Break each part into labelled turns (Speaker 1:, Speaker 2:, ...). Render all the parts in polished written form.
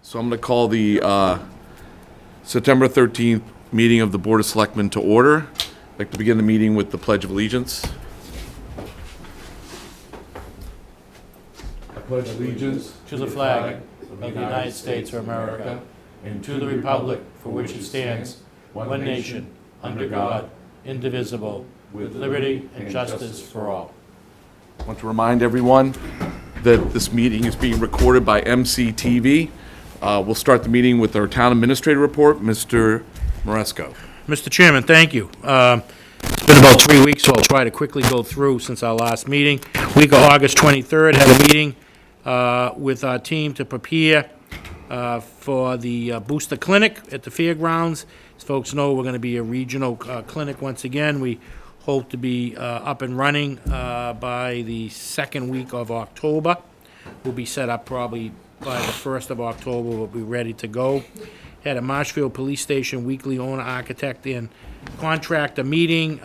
Speaker 1: So I'm going to call the September 13th meeting of the Board of Selectmen to order. I'd like to begin the meeting with the Pledge of Allegiance. I pledge allegiance
Speaker 2: to the flag of the United States of America and to the republic for which it stands, one nation, under God, indivisible, with liberty and justice for all.
Speaker 1: I want to remind everyone that this meeting is being recorded by MCTV. We'll start the meeting with our town administrator report, Mr. Maresco.
Speaker 2: Mr. Chairman, thank you. It's been about 3 weeks, so I'll try to quickly go through since our last meeting. Week of August 23rd, had a meeting with our team to prepare for the booster clinic at the fairgrounds. As folks know, we're going to be a regional clinic once again. We hope to be up and running by the second week of October. We'll be set up probably by the 1st of October. We'll be ready to go. Had a Marshfield Police Station weekly owner, architect, and contractor meeting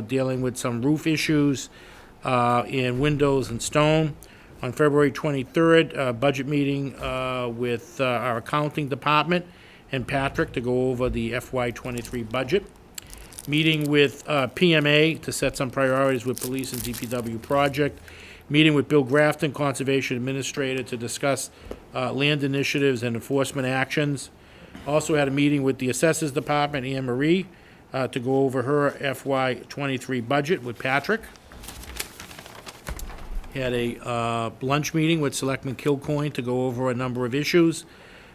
Speaker 2: dealing with some roof issues in windows and stone. On February 23rd, budget meeting with our accounting department and Patrick to go over the FY23 budget. Meeting with PMA to set some priorities with police and DPW project. Meeting with Bill Grafton, Conservation Administrator, to discuss land initiatives and enforcement actions. Also had a meeting with the Assessors Department, Anne Marie, to go over her FY23 budget with Patrick. Had a lunch meeting with Selectmen Kilcoyne to go over a number of issues.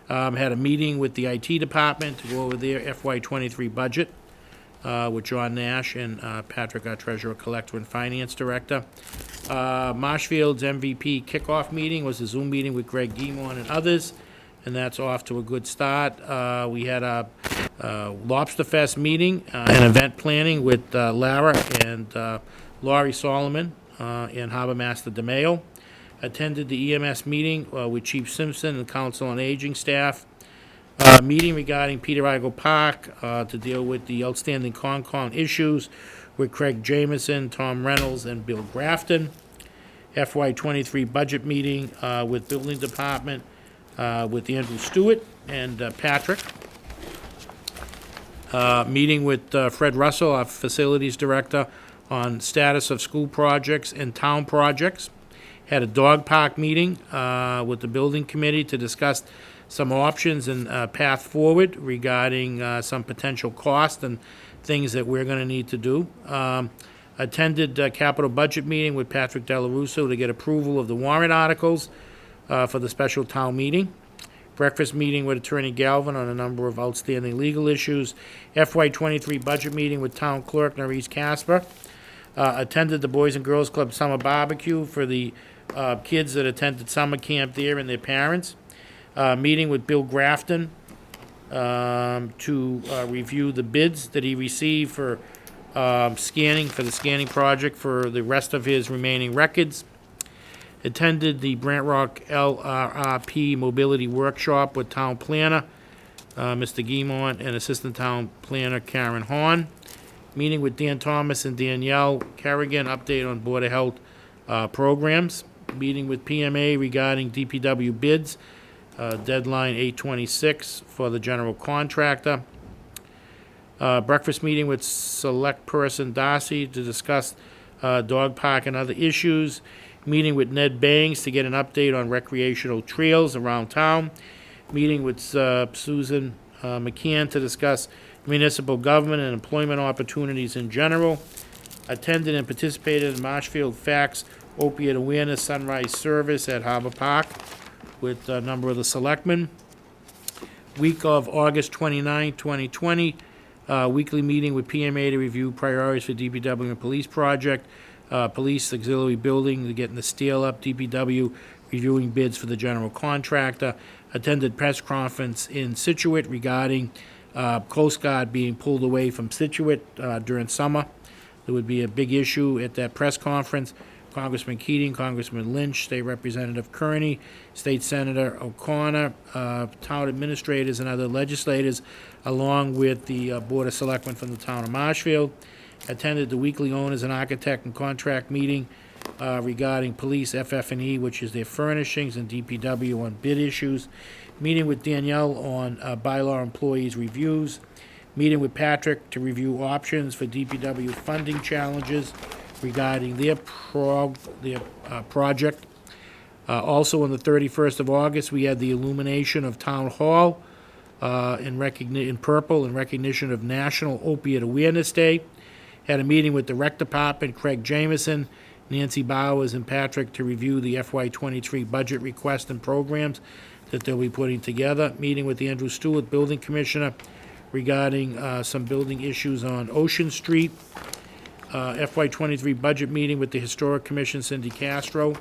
Speaker 2: Had a meeting with the IT Department to go over their FY23 budget with John Nash and Patrick, our Treasurer, Collector, and Finance Director. Marshfield's MVP kickoff meeting was a Zoom meeting with Greg Guimont and others, and that's off to a good start. We had a Lobster Fest meeting and event planning with Lara and Laurie Solomon and Harbor Master DeMayo. Attended the EMS meeting with Chief Simpson and Council on Aging staff. Meeting regarding Peter Igo Park to deal with the outstanding Concon issues with Craig Jameson, Tom Reynolds, and Bill Grafton. FY23 budget meeting with Building Department with Andrew Stewart and Patrick. Meeting with Fred Russell, our Facilities Director, on status of school projects and town projects. Had a dog park meeting with the Building Committee to discuss some options and path forward regarding some potential cost and things that we're going to need to do. Attended a capital budget meeting with Patrick Delarusso to get approval of the warrant articles for the special town meeting. Breakfast meeting with Attorney Galvin on a number of outstanding legal issues. FY23 budget meeting with Town Clerk Norris Casper. Attended the Boys and Girls Club Summer Barbecue for the kids that attended summer camp there and their parents. Meeting with Bill Grafton to review the bids that he received for the scanning project for the rest of his remaining records. Attended the Brant Rock LRRP Mobility Workshop with Town Planner, Mr. Guimont, and Assistant Town Planner Karen Hahn. Meeting with Dan Thomas and Danielle Kerrigan, update on Board of Health programs. Meeting with PMA regarding DPW bids, deadline 8/26 for the general contractor. Breakfast meeting with Select Person Darcy to discuss dog park and other issues. Meeting with Ned Bangs to get an update on recreational trails around town. Meeting with Susan McCann to discuss municipal government and employment opportunities in general. Attended and participated in Marshfield Facts Opiate Awareness Sunrise Service at Harbor Park with a number of the selectmen. Week of August 29, 2020, weekly meeting with PMA to review priorities for DPW and police project. Police auxiliary building, getting the steel up. DPW reviewing bids for the general contractor. Attended press conference in Situate regarding Coast Guard being pulled away from Situate during summer. There would be a big issue at that press conference. Congressman Keating, Congressman Lynch, State Representative Kearney, State Senator O'Connor, town administrators and other legislators, along with the Board of Selectmen from the town of Marshfield. Attended the weekly owners and architect and contract meeting regarding police FF&E, which is their furnishings, and DPW on bid issues. Meeting with Danielle on bylaw employees reviews. Meeting with Patrick to review options for DPW funding challenges regarding their project. Also, on the 31st of August, we had the illumination of Town Hall in purple in recognition of National Opiate Awareness Day. Had a meeting with the Rec Department, Craig Jameson, Nancy Bowers, and Patrick to review the FY23 budget request and programs that they'll be putting together. Meeting with Andrew Stewart, Building Commissioner, regarding some building issues on Ocean Street. FY23 budget meeting with the Historic Commission, Cindy Castro,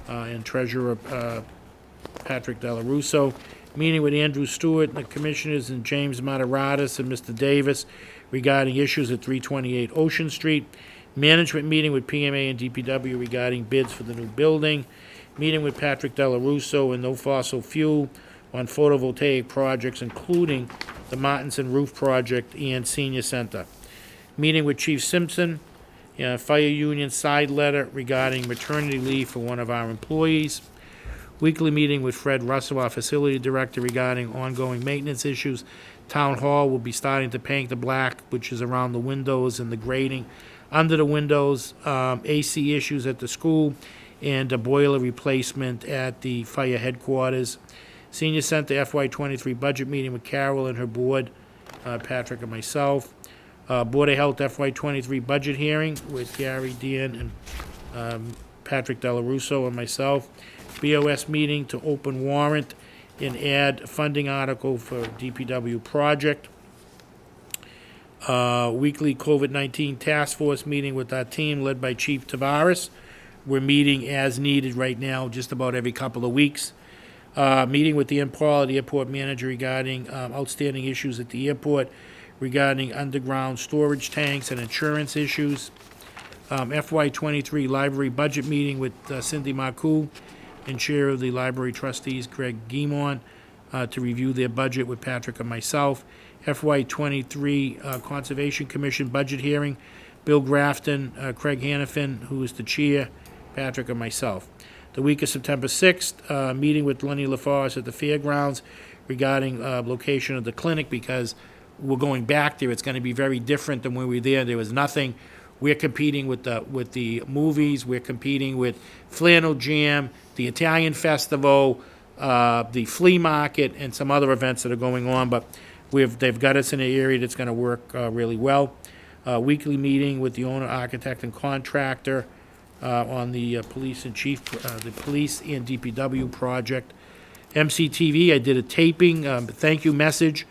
Speaker 2: and Treasurer Patrick Delarusso. Meeting with Andrew Stewart and the Commissioners and James Mataradas and Mr. Davis regarding issues at 328 Ocean Street. Management meeting with PMA and DPW regarding bids for the new building. Meeting with Patrick Delarusso and No Fossil Fuel on photovoltaic projects, including the Martinson Roof Project and Senior Center. Meeting with Chief Simpson, Fire Union side letter regarding maternity leave for one of our employees. Weekly meeting with Fred Russell, our Facility Director, regarding ongoing maintenance issues. Town Hall will be starting to paint the black, which is around the windows and the grating under the windows. AC issues at the school, and a boiler replacement at the fire headquarters. Senior Center FY23 budget meeting with Carol and her board, Patrick and myself. Board of Health FY23 budget hearing with Gary, Dan, and Patrick Delarusso and myself. BOS meeting to open warrant and add funding article for DPW project. Weekly COVID-19 task force meeting with our team led by Chief Tavares. We're meeting as needed right now, just about every couple of weeks. Meeting with the airport manager regarding outstanding issues at the airport, regarding underground storage tanks and insurance issues. FY23 library budget meeting with Cindy Marcoux and Chair of the Library Trustees, Greg Guimont, to review their budget with Patrick and myself. FY23 Conservation Commission budget hearing, Bill Grafton, Craig Hannafin, who is the chair, Patrick and myself. The week of September 6th, meeting with Lenny LaForest at the fairgrounds regarding location of the clinic, because we're going back there. It's going to be very different than when we were there. There was nothing. We're competing with the movies. We're competing with Flannel Jam, the Italian Festival, the flea market, and some other events that are going on. But they've got us in an area that's going to work really well. Weekly meeting with the owner, architect, and contractor on the police and DPW project. MCTV, I did a taping, thank you message.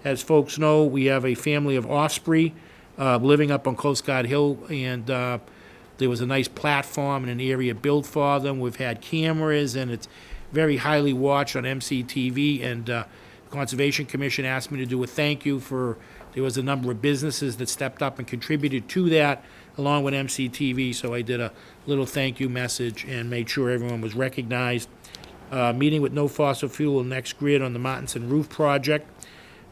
Speaker 2: As folks know, we have a family of osprey living up on Coast Guard Hill, and there was a nice platform and an area built for them. We've had cameras, and it's very highly watched on MCTV, and the Conservation Commission asked me to do a thank you for, there was a number of businesses that stepped up and contributed to that, along with MCTV, so I did a little thank you message and made sure everyone was recognized. Meeting with No Fossil Fuel Next Grid on the Martinson Roof Project.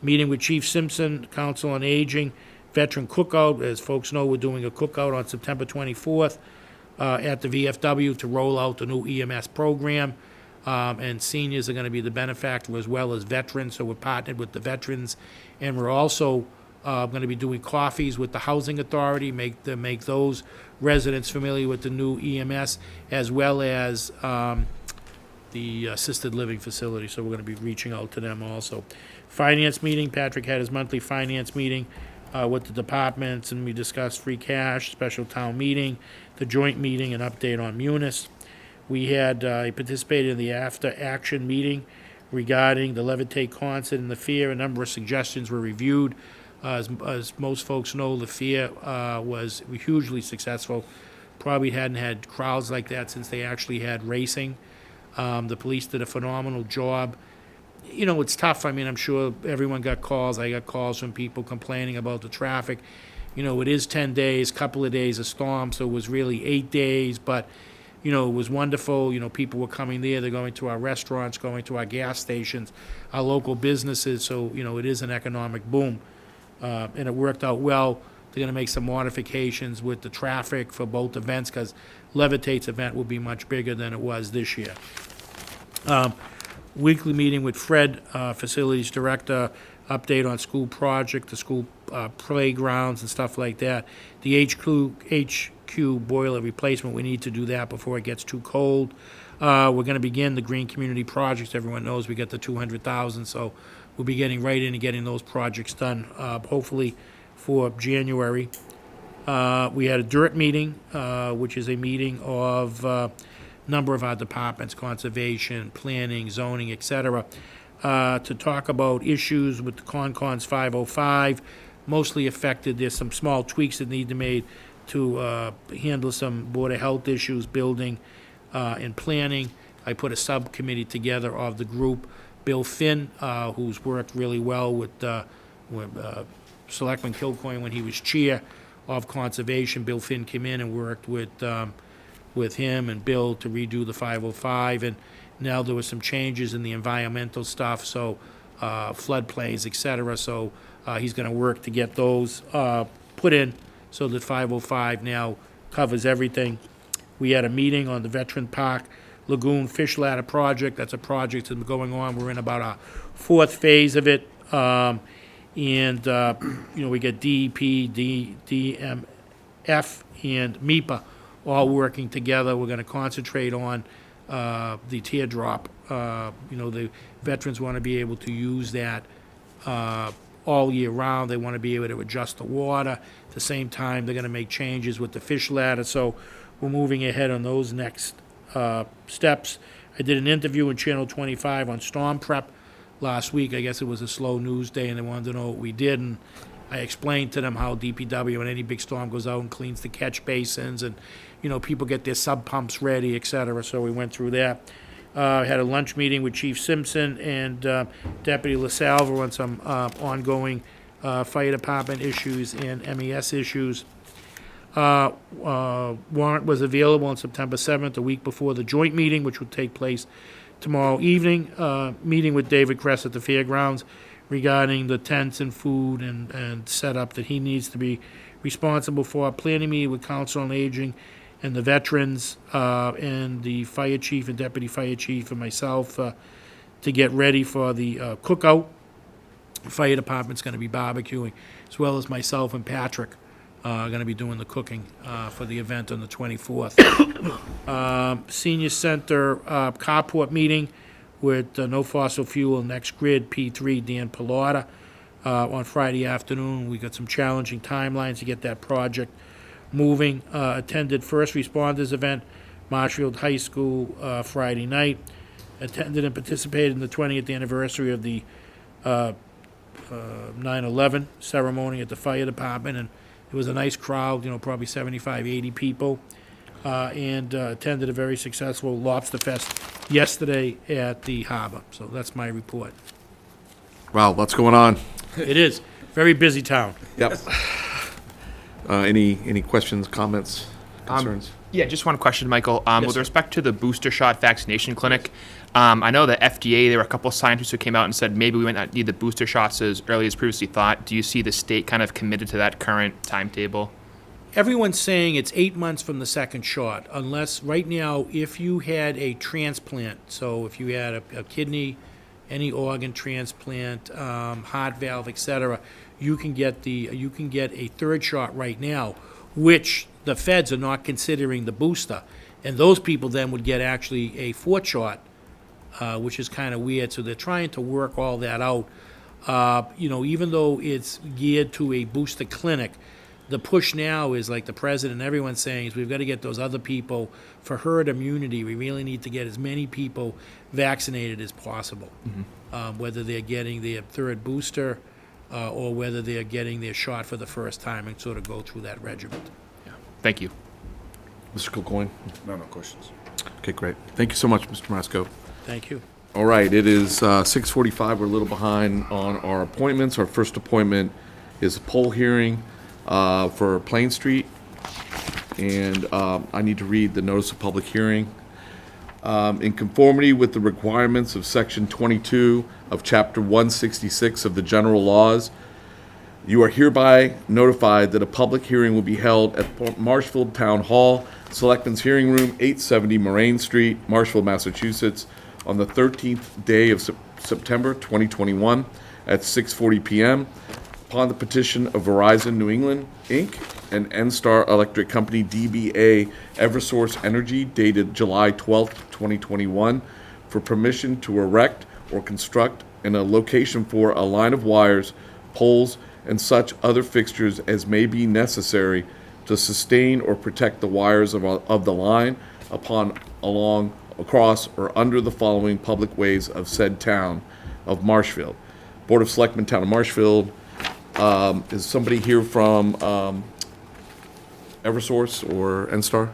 Speaker 2: Meeting with Chief Simpson, Council on Aging, Veteran Cookout. As folks know, we're doing a cookout on September 24th at the VFW to roll out the new EMS program. And seniors are going to be the benefactor as well as veterans, so we're partnered with the veterans. And we're also going to be doing coffees with the Housing Authority, make those residents familiar with the new EMS, as well as the assisted living facility, so we're going to be reaching out to them also. Finance meeting, Patrick had his monthly finance meeting with the departments, and we discussed free cash, special town meeting, the joint meeting, and update on Munis. We had participated in the after-action meeting regarding the Levitate concert and the fair. A number of suggestions were reviewed. As most folks know, the fair was hugely successful. Probably hadn't had crowds like that since they actually had racing. The police did a phenomenal job. You know, it's tough. I mean, I'm sure everyone got calls. I got calls from people complaining about the traffic. You know, it is 10 days, couple of days of storm, so it was really 8 days. But, you know, it was wonderful. You know, people were coming there. They're going to our restaurants, going to our gas stations, our local businesses. So, you know, it is an economic boom. And it worked out well. They're gonna make some modifications with the traffic for both events, because Levitate's event will be much bigger than it was this year. Weekly meeting with Fred, Facilities Director, update on school project, the school playgrounds and stuff like that. The HQ boiler replacement, we need to do that before it gets too cold. We're gonna begin the green community projects. Everyone knows we got the 200,000, so we'll be getting right in and getting those projects done, hopefully for January. We had a dirt meeting, which is a meeting of number of our departments, conservation, planning, zoning, et cetera, to talk about issues with the Concons 505, mostly affected. There's some small tweaks that need to be made to handle some Board of Health issues, building and planning. I put a subcommittee together of the group. Bill Finn, who's worked really well with Selectman Kilcoyne when he was chair of conservation. Bill Finn came in and worked with him and Bill to redo the 505, and now there were some changes in the environmental stuff, so floodplains, et cetera, so he's gonna work to get those put in so that 505 now covers everything. We had a meeting on the Veteran Park Lagoon Fish Ladder project. That's a project that's been going on. We're in about our fourth phase of it. And we get DEP, DMF, and MEPA all working together. We're going to concentrate on the teardrop. The veterans want to be able to use that all year round. They want to be able to adjust the water. At the same time, they're going to make changes with the fish ladder. So we're moving ahead on those next steps. I did an interview in Channel 25 on storm prep last week. I guess it was a slow news day, and they wanted to know what we did, and I explained to them how DPW, when any big storm goes out and cleans the catch basins, and people get their sub pumps ready, et cetera. So we went through that. I had a lunch meeting with Chief Simpson and Deputy LaSalva on some ongoing fire department issues and MES issues. Warrant was available on September 7th, a week before the joint meeting, which will take place tomorrow evening. Meeting with David Kress at the fairgrounds regarding the tents and food and setup that he needs to be responsible for. Planning meeting with Council on Aging and the veterans and the fire chief and deputy fire chief and myself to get ready for the cookout. Fire department's going to be barbecuing, as well as myself and Patrick going to be doing the cooking for the event on the 24th. Senior Center carport meeting with No Fossil Fuel, Next Grid, P3, Dan Pilata on Friday afternoon. We got some challenging timelines to get that project moving. Attended First Responders event, Marshfield High School Friday night. Attended and participated in the 20th anniversary of the 9/11 ceremony at the fire department, and it was a nice crowd, probably 75, 80 people, and attended a very successful Lobster Fest yesterday at the harbor. So that's my report.
Speaker 1: Wow, what's going on?
Speaker 2: It is. Very busy town.
Speaker 1: Yep. Any questions, comments, concerns?
Speaker 3: Yeah, just one question, Michael.
Speaker 2: Yes,
Speaker 3: With
Speaker 2: sir.
Speaker 3: respect to the booster shot vaccination clinic, I know the FDA, there were a couple of scientists who came out and said maybe we might not need the booster shots as early as previously thought. Do you see the state kind of committed to that current timetable?
Speaker 2: Everyone's saying it's 8 months from the second shot, unless right now, if you had a transplant, so if you had a kidney, any organ transplant, heart valve, et cetera, you can get a third shot right now, which the feds are not considering the booster, and those people then would get actually a fourth shot, which is kind of weird. So they're trying to work all that out. Even though it's geared to a booster clinic, the push now is, like the president and everyone's saying, is we've got to get those other people for herd immunity. We really need to get as many people vaccinated as possible, whether they're getting their third booster or whether they're getting their shot for the first time, and sort of go through that regimen.
Speaker 3: Thank you.
Speaker 1: Mr. Kilcoyne?
Speaker 4: No questions.
Speaker 1: Okay, great. Thank you so much, Mr. Marasco.
Speaker 2: Thank you.
Speaker 1: All right, it is 6:45. We're a little behind on our appointments. Our first appointment is a poll hearing for Plain Street, and I need to read the notice of public hearing. In conformity with the requirements of Section 22 of Chapter 166 of the General Laws, You are hereby notified that a public hearing will be held at Marshfield Town Hall, Selectmen's Hearing Room, 870 Moraine Street, Marshfield, Massachusetts, on the 13th day of September 2021 at 6:40 p.m. upon the petition of Verizon New England, Inc. and NStar Electric Company, DBA Eversource Energy, dated July 12th, 2021, for permission to erect or construct in a location for a line of wires, poles, and such other fixtures as may be necessary to sustain or protect the wires of the line upon, along, across, or under the following public ways of said town of Marshfield. Board of Selectmen, Town of Marshfield. Is somebody here from Eversource or NStar?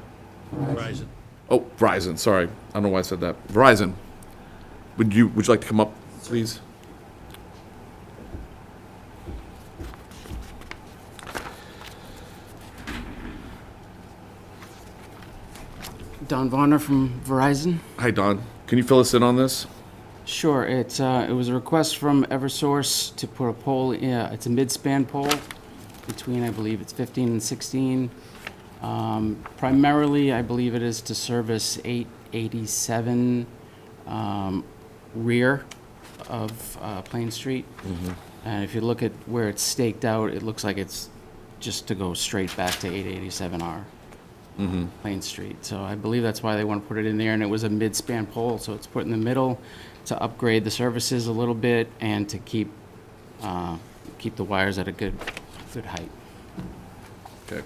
Speaker 2: Verizon.
Speaker 1: Oh, Verizon, sorry. I don't know why I said that. Verizon. Would you like to come up, please?
Speaker 4: Don Varner from Verizon.
Speaker 1: Hi, Don. Can you fill us in on this?
Speaker 4: Sure, it was a request from Eversource to put a pole, it's a mid-span pole between, I believe it's 15 and 16. Primarily, I believe it is to service 887 rear of Plain Street. And if you look at where it's staked out, it looks like it's just to go straight back to 887R. Plain Street. So I believe that's why they want to put it in there, and it was a mid-span pole, so it's put in the middle to upgrade the services a little bit and to keep the wires at a good height.
Speaker 1: Okay.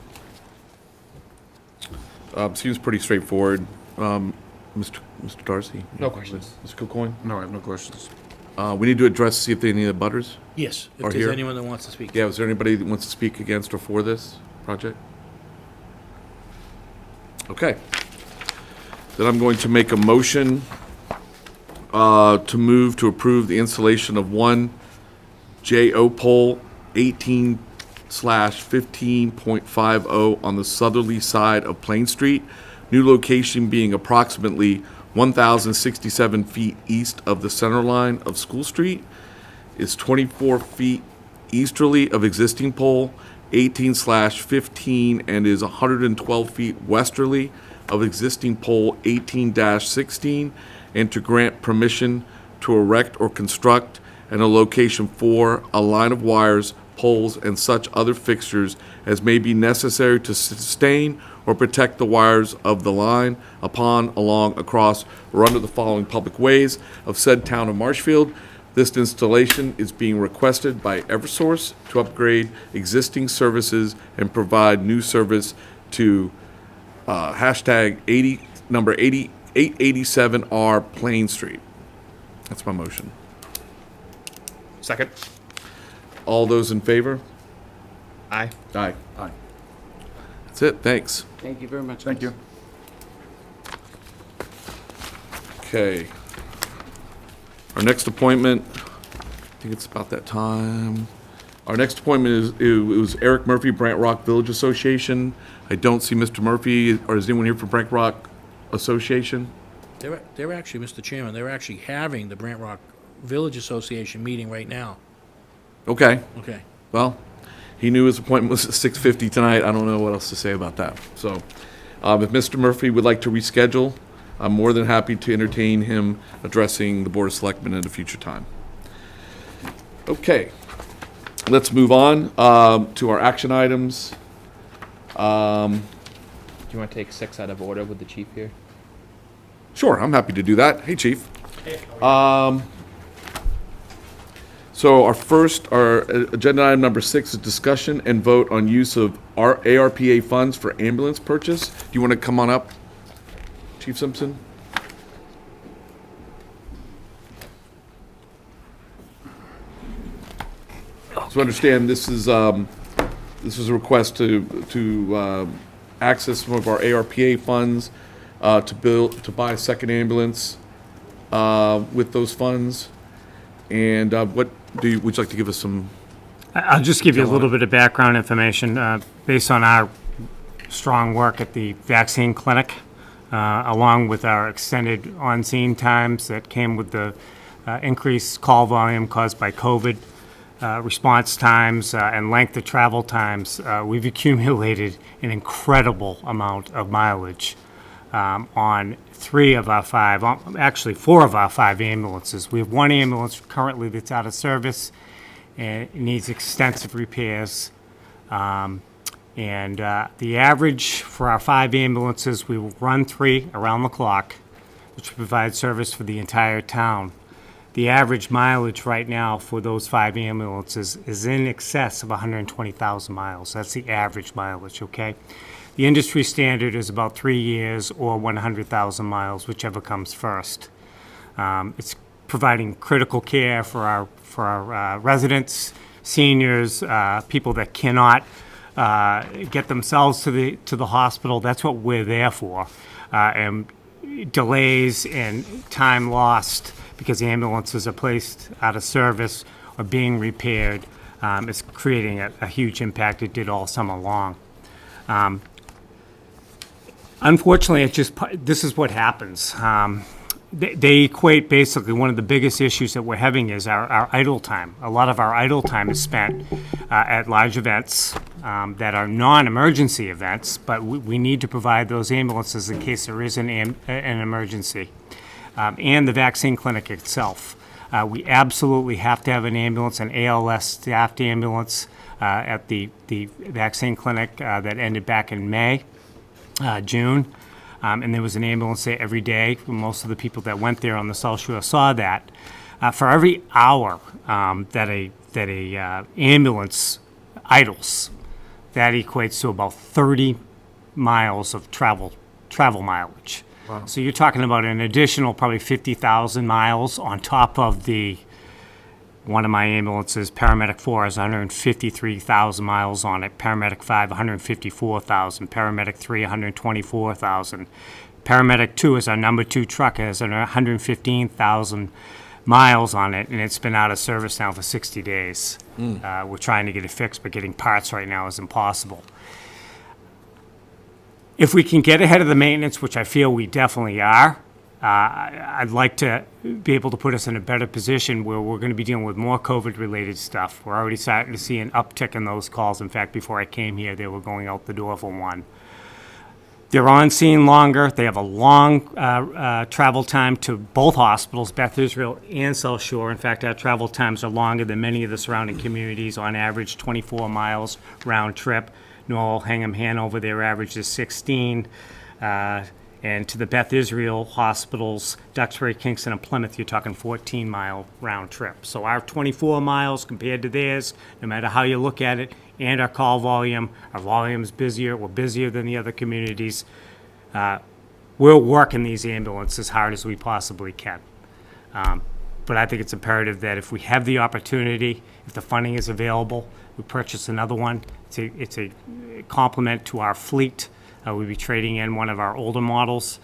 Speaker 1: Seems pretty straightforward. Mr. Darcy?
Speaker 3: No questions.
Speaker 1: Mr. Kilcoyne?
Speaker 5: No, I have no questions.
Speaker 1: We need to address, see if they need the butters.
Speaker 2: Yes, if
Speaker 1: Are
Speaker 2: there's
Speaker 1: here?
Speaker 2: anyone that wants to speak.
Speaker 1: Yeah, is there anybody that wants to speak against or for this project? Okay. Then I'm going to make a motion to move to approve the installation of one JO pole 18/15.50 on the southerly side of Plain Street, new location being approximately 1,067 feet east of the center line of School Street, is 24 feet easterly of existing pole 18/15 and is 112 feet westerly of existing pole 18-16, and to grant permission to erect or construct in a location for a line of wires, poles, and such other fixtures as may be necessary to sustain or protect the wires of the line upon, along, across, or under the following public ways of said town of Marshfield. This installation is being requested by Eversource to upgrade existing services and provide new service to hashtag 80, number 887R Plain Street. That's my motion.
Speaker 3: Second.
Speaker 1: All those in favor?
Speaker 3: Aye.
Speaker 1: Aye.
Speaker 5: Aye.
Speaker 1: That's it, thanks.
Speaker 4: Thank you very much.
Speaker 5: Thank you.
Speaker 1: Okay. Our next appointment, I think it's about that time. Our next appointment it was Eric Murphy, Brant Rock Village Association. I don't see Mr. Murphy, or is anyone here from Brant Rock Association?
Speaker 2: They're actually, Mr. Chairman, they're actually having the Brant Rock Village Association meeting right now.
Speaker 1: Okay,
Speaker 2: Okay.
Speaker 1: well, he knew his appointment was at 6:50 tonight. I don't know what else to say about that. So, if Mr. Murphy would like to reschedule, I'm more than happy to entertain him addressing the Board of Selectmen at a future time. Okay, let's move on to our action items.
Speaker 3: Do you want to take 6 out of order with the chief here?
Speaker 1: Sure, I'm happy to do that. Hey, Chief. So our agenda item number 6 is discussion and vote on use of our ARPA funds for ambulance purchase. Do you want to come on up, Chief Simpson? So understand this is a request to access some of our ARPA funds to buy a second ambulance with those funds. And would you like to give us some?
Speaker 6: I'll just give you a little bit of background information based on our strong work at the vaccine clinic, along with our extended on-scene times that came with the increased call volume caused by COVID. response times and length of travel times, we've accumulated an incredible amount of mileage on 3 of our 5, actually 4 of our 5 ambulances. We have 1 ambulance currently that's out of service and it needs extensive repairs. The average for our 5 ambulances, we will run 3 around the clock, which provide service for the entire town. The average mileage right now for those 5 ambulances is in excess of 120,000 miles. That's the average mileage, okay? The industry standard is about 3 years or 100,000 miles, whichever comes first. It's providing critical care for our residents, seniors, people that cannot get themselves to the hospital. That's what we're there for. And delays and time lost because ambulances are placed out of service or being repaired is creating a huge impact. It did all summer long. Unfortunately, this is what happens. They equate basically one of the biggest issues that we're having is our idle time. A lot of our idle time is spent at large events that are non-emergency events, but we need to provide those ambulances in case there is an emergency. And the vaccine clinic itself. We absolutely have to have an ambulance, an ALS staffed ambulance at the vaccine clinic that ended back in June. And there was an ambulance there every day. Most of the people that went there on the South Shore saw that. For every hour that a ambulance idles, that equates to about 30 miles of travel mileage. Wow. So you're talking about an additional probably 50,000 miles on top of one of my ambulances, Paramedic 4, has 153,000 miles on it. Paramedic 5, 154,000. Paramedic 3, 124,000. Paramedic 2 is our number 2 truck, has 115,000 miles on it, and it's been out of service now for 60 days. We're trying to get it fixed, but getting parts right now is impossible. If we can get ahead of the maintenance, which I feel we definitely are, I'd like to be able to put us in a better position where we're going to be dealing with more COVID-related stuff. We're already starting to see an uptick in those calls. In fact, before I came here, they were going out the door for one. They're on scene longer. They have a long travel time to both hospitals, Beth Israel and South Shore. In fact, our travel times are longer than many of the surrounding communities, on average 24 miles round trip. Norwell, Hingham, Hanover, their average is 16. And to the Beth Israel hospitals, Duxbury, Kingston, and Plymouth, you're talking 14-mile round trip. So our 24 miles compared to theirs, no matter how you look at it, and our call volume, our volume's busier. We're busier than the other communities. We're working these ambulances as hard as we possibly can. But I think it's imperative that if we have the opportunity, if the funding is available, we purchase another one. It's a complement to our fleet. We'll be trading in one of our older models.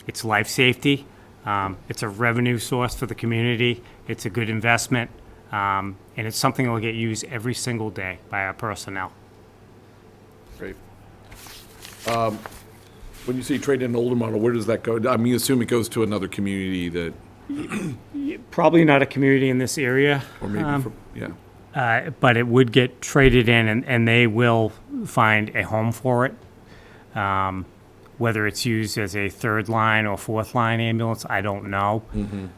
Speaker 6: It's life safety. It's a revenue source for the community. It's a good investment. And it's something that will get used every single day by our personnel.
Speaker 1: Great. When you say trade in an older model, where does that go? I mean, assume it goes to another community that,
Speaker 6: Probably not a community in this area.
Speaker 1: or maybe, yeah.
Speaker 6: But it would get traded in, and they will find a home for it. Whether it's used as a 3rd line or 4th line ambulance, I don't know.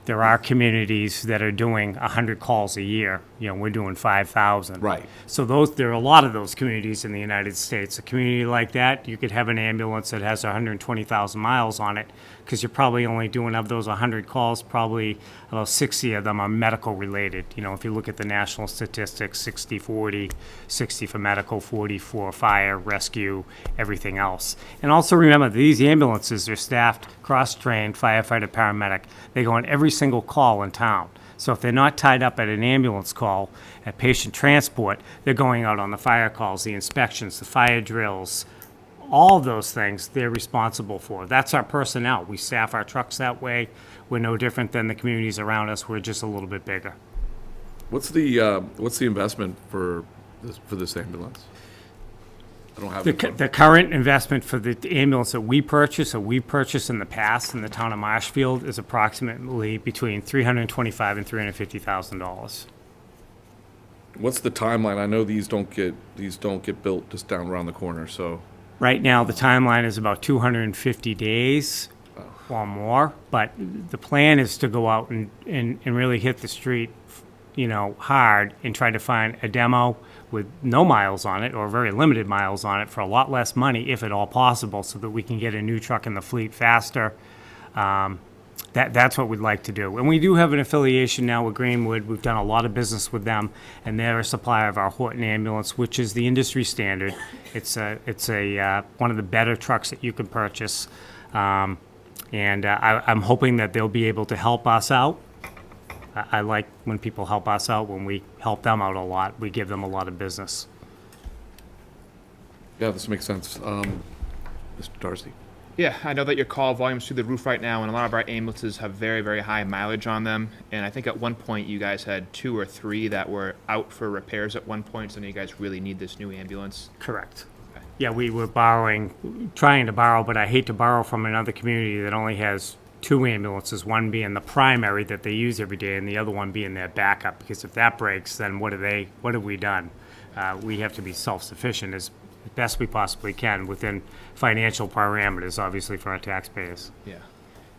Speaker 6: There are communities that are doing 100 calls a year. We're doing 5,000.
Speaker 1: Right.
Speaker 6: So there are a lot of those communities in the United States. A community like that, you could have an ambulance that has 120,000 miles on it, because you're probably only doing, of those 100 calls, probably about 60 of them are medical related. If you look at the national statistics, 60-40, 60 for medical, 40 for fire, rescue, everything else. And also remember, these ambulances are staffed, cross-trained, firefighter, paramedic. They go on every single call in town. So if they're not tied up at an ambulance call, at patient transport, they're going out on the fire calls, the inspections, the fire drills, all of those things they're responsible for. That's our personnel. We staff our trucks that way. We're no different than the communities around us. We're just a little bit bigger.
Speaker 1: What's the investment for this ambulance? I don't have it.
Speaker 6: The current investment for the ambulance that we purchased in the past in the town of Marshfield, is approximately between $325,000 and $350,000.
Speaker 1: What's the timeline? I know these don't get built just down around the corner, so.
Speaker 6: Right now, the timeline is about 250 days or more, but the plan is to go out and really hit the street, hard and try to find a demo with no miles on it or very limited miles on it for a lot less money, if at all possible, so that we can get a new truck in the fleet faster. That's what we'd like to do. And we do have an affiliation now with Greenwood. We've done a lot of business with them, and they're a supplier of our Horton ambulance, which is the industry standard. It's one of the better trucks that you can purchase. I'm hoping that they'll be able to help us out. I like when people help us out. When we help them out a lot, we give them a lot of business.
Speaker 1: Yeah, this makes sense. Mr. Darcy.
Speaker 3: Yeah, I know that your call volume's through the roof right now, and a lot of our ambulances have very, very high mileage on them. And I think at one point you guys had 2 or 3 that were out for repairs at one point, so now you guys really need this new ambulance.
Speaker 6: Correct. Yeah, we were trying to borrow, but I hate to borrow from another community that only has 2 ambulances, one being the primary that they use every day and the other one being their backup, because if that breaks, then what have we done? We have to be self-sufficient as best we possibly can within financial parameters, obviously, for our taxpayers.
Speaker 3: Yeah.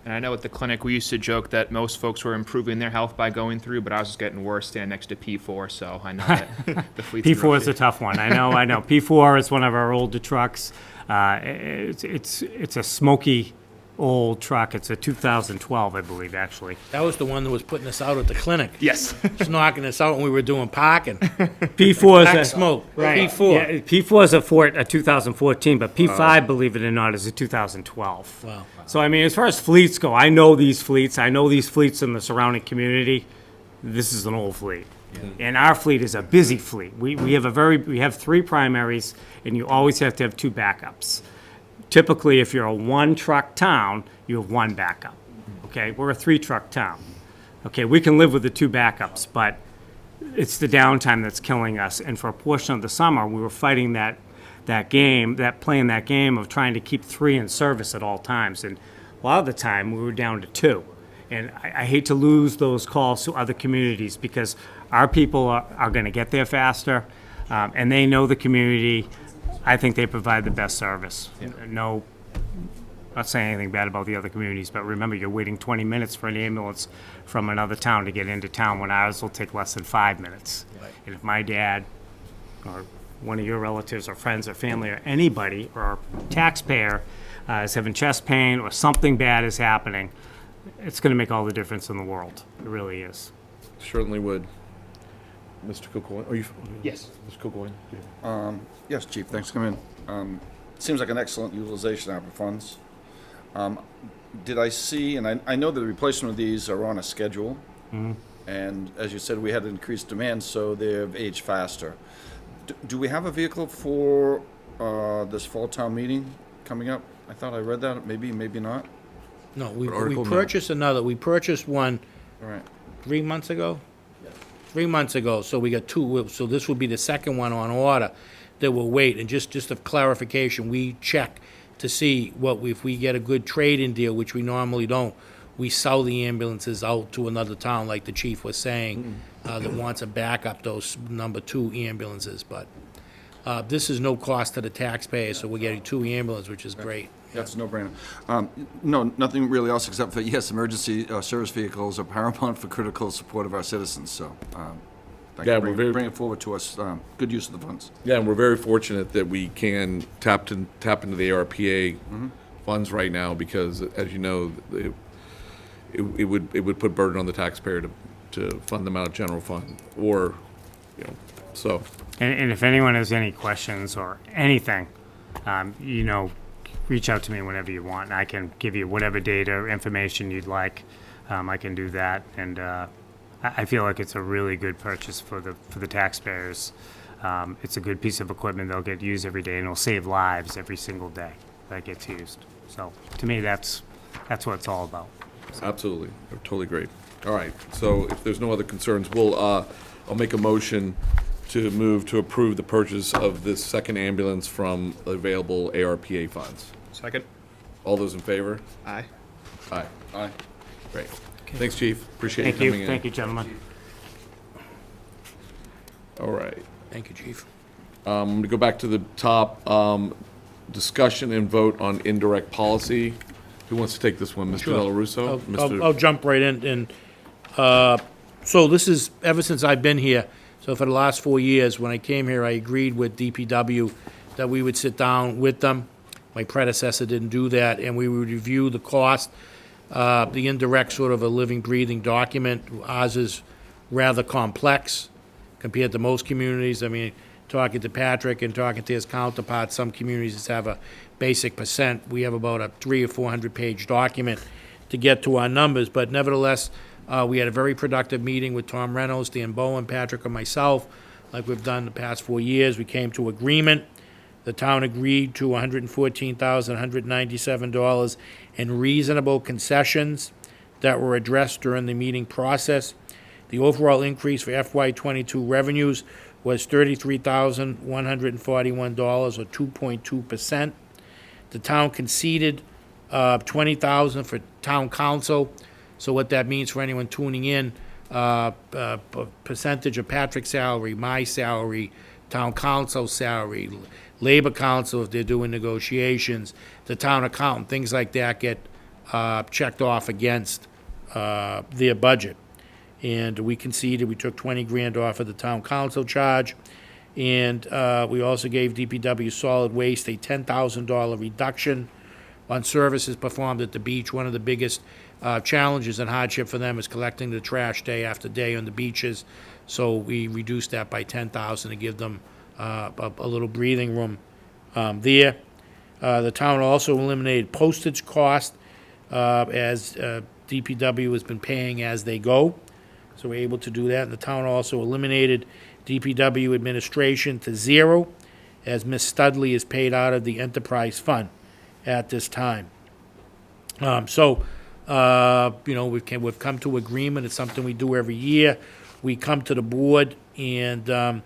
Speaker 3: And I know at the clinic we used to joke that most folks were improving their health by going through, but I was just getting worse standing next to P4, so I know that the fleet's in
Speaker 6: P4
Speaker 3: rough
Speaker 6: is a
Speaker 3: shape.
Speaker 6: tough one. I know. P4 is one of our older trucks. It's a smoky old truck. It's a 2012, I believe, actually.
Speaker 2: That was the one that was putting us out at the clinic.
Speaker 3: Yes.
Speaker 2: Just knocking us out when we were doing parking.
Speaker 6: P4
Speaker 2: Black
Speaker 6: is
Speaker 2: smoke.
Speaker 6: right.
Speaker 2: P4.
Speaker 6: Yeah, P4 is a 2014, but P5, believe it or not, is a 2012.
Speaker 2: Wow.
Speaker 6: So, I mean, as far as fleets go, I know these fleets. I know these fleets in the surrounding community. This is an old fleet. And our fleet is a busy fleet. We have 3 primaries, and you always have to have 2 backups. Typically, if you're a 1-truck town, you have 1 backup. Okay, we're a 3-truck town. Okay, we can live with the 2 backups, but it's the downtime that's killing us. And for a portion of the summer, we were fighting playing that game of trying to keep 3 in service at all times. And a lot of the time, we were down to 2. And I hate to lose those calls to other communities, because our people are going to get there faster, and they know the community. I think they provide the best service. No, not saying anything bad about the other communities, but remember, you're waiting 20 minutes for an ambulance from another town to get into town, when ours will take less than 5 minutes. And if my dad or one of your relatives or friends or family or anybody or taxpayer is having chest pain or something bad is happening, it's going to make all the difference in the world. It really is.
Speaker 1: Certainly would. Mr. Cocoy, are you?
Speaker 3: Yes.
Speaker 1: Mr. Cocoy.
Speaker 5: Yes, Chief, thanks for coming in. Seems like an excellent utilization of our funds. Did I see, and I know that the replacement of these are on a schedule, and as you said, we had increased demand, so they've aged faster. Do we have a vehicle for this fall town meeting coming up? I thought I read that, maybe not.
Speaker 2: No, we
Speaker 1: article? No.
Speaker 2: purchased another. We purchased one
Speaker 5: All right.
Speaker 2: 3 months ago. 3 months ago, so we got 2. So this will be the second one on order that will wait. And just a clarification, we check to see if we get a good trade-in deal, which we normally don't. We sell the ambulances out to another town, like the chief was saying, that wants to back up those number 2 ambulances. But this is no cost to the taxpayer, so we're getting 2 ambulances, which is great.
Speaker 5: That's a no-brainer. No, nothing really else except for, yes, emergency service vehicles are paramount for critical support of our citizens, so thank
Speaker 1: Yeah,
Speaker 5: you
Speaker 1: we're
Speaker 5: for
Speaker 1: very-
Speaker 5: bringing it forward to us. Good use of the funds.
Speaker 1: Yeah, and we're very fortunate that we can tap into the ARPA funds right now, because, as you know, it would put burden on the taxpayer to fund them out of general fund, or, so.
Speaker 6: And if anyone has any questions or anything, reach out to me whenever you want, and I can give you whatever data, information you'd like. I can do that, and I feel like it's a really good purchase for the taxpayers. It's a good piece of equipment. They'll get used every day, and it'll save lives every single day that gets used. So to me, that's what it's all about.
Speaker 1: Absolutely, totally great. All right, so if there's no other concerns, I'll make a motion to move to approve the purchase of this second ambulance from available ARPA funds.
Speaker 3: Second.
Speaker 1: All those in favor?
Speaker 3: Aye.
Speaker 1: Aye.
Speaker 5: Aye.
Speaker 1: Great. Thanks, Chief. Appreciate you
Speaker 6: Thank
Speaker 1: coming
Speaker 6: you,
Speaker 1: in.
Speaker 6: thank you, gentlemen.
Speaker 1: All right.
Speaker 2: Thank you, Chief.
Speaker 1: I'm going to go back to the top. Discussion and vote on indirect policy. Who wants to take this one? Mr.
Speaker 2: Sure.
Speaker 1: Dela Russo?
Speaker 2: I'll jump right in, and, so this is, ever since I've been here, so for the last 4 years, when I came here, I agreed with DPW that we would sit down with them. My predecessor didn't do that, and we would review the cost, the indirect sort of a living, breathing document. Ours is rather complex compared to most communities. I mean, talking to Patrick and talking to his counterparts, some communities just have a basic percent. We have about a 300 or 400 page document to get to our numbers, but nevertheless, we had a very productive meeting with Tom Reynolds, Dan Bowen, Patrick, and myself, like we've done the past 4 years. We came to agreement. The town agreed to $114,197 in reasonable concessions that were addressed during the meeting process. The overall increase for FY '22 revenues was $33,141, or 2.2%. The town conceded $20,000 for town council. So what that means for anyone tuning in, percentage of Patrick's salary, my salary, town council salary, labor council if they're doing negotiations, the town accountant, things like that get checked off against their budget. And we conceded, we took 20 grand off of the town council charge. And we also gave DPW Solid Waste a $10,000 reduction on services performed at the beach. One of the biggest challenges and hardship for them is collecting the trash day after day on the beaches. So we reduced that by $10,000 to give them a little breathing room there. The town also eliminated postage cost as DPW has been paying as they go. So we're able to do that. And the town also eliminated DPW administration to zero, as Ms. Studley is paid out of the enterprise fund at this time. We've come to agreement. It's something we do every year. We come to the board, and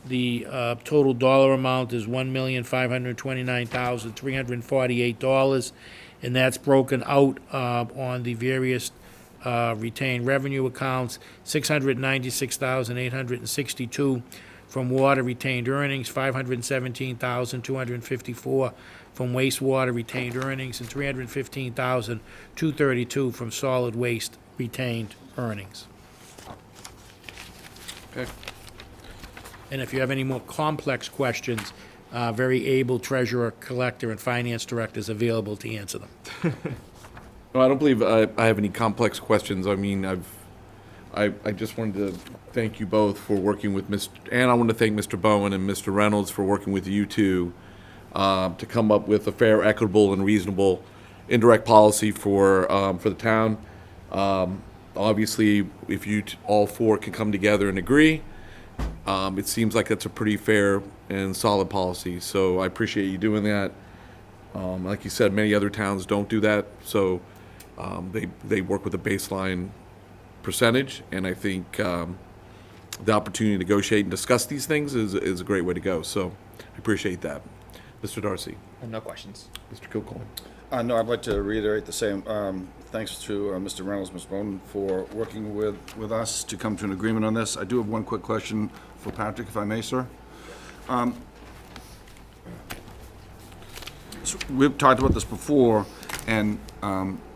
Speaker 2: the total dollar amount is $1,529,348, and that's broken out on the various retained revenue accounts. $696,862 from water retained earnings, $517,254 from wastewater retained earnings, and $315,232 from solid waste retained earnings.
Speaker 1: Okay.
Speaker 2: And if you have any more complex questions, very able treasurer, collector, and finance director is available to answer them.
Speaker 1: No, I don't believe I have any complex questions. I mean, I just wanted to thank you both for working with and I want to thank Mr. Bowen and Mr. Reynolds for working with you two to come up with a fair, equitable, and reasonable indirect policy for the town. Obviously, if you all four can come together and agree, it seems like that's a pretty fair and solid policy. So I appreciate you doing that. Like you said, many other towns don't do that, so they work with a baseline percentage, and I think the opportunity to negotiate and discuss these things is a great way to go. So I appreciate that. Mr. Darcy.
Speaker 3: No questions.
Speaker 1: Mr. Kilcoyne.
Speaker 5: No, I'd like to reiterate the same. Thanks to Mr. Reynolds, Ms. Bowden, for working with us to come to an agreement on this. I do have one quick question for Patrick, if I may, sir. So we've talked about this before, and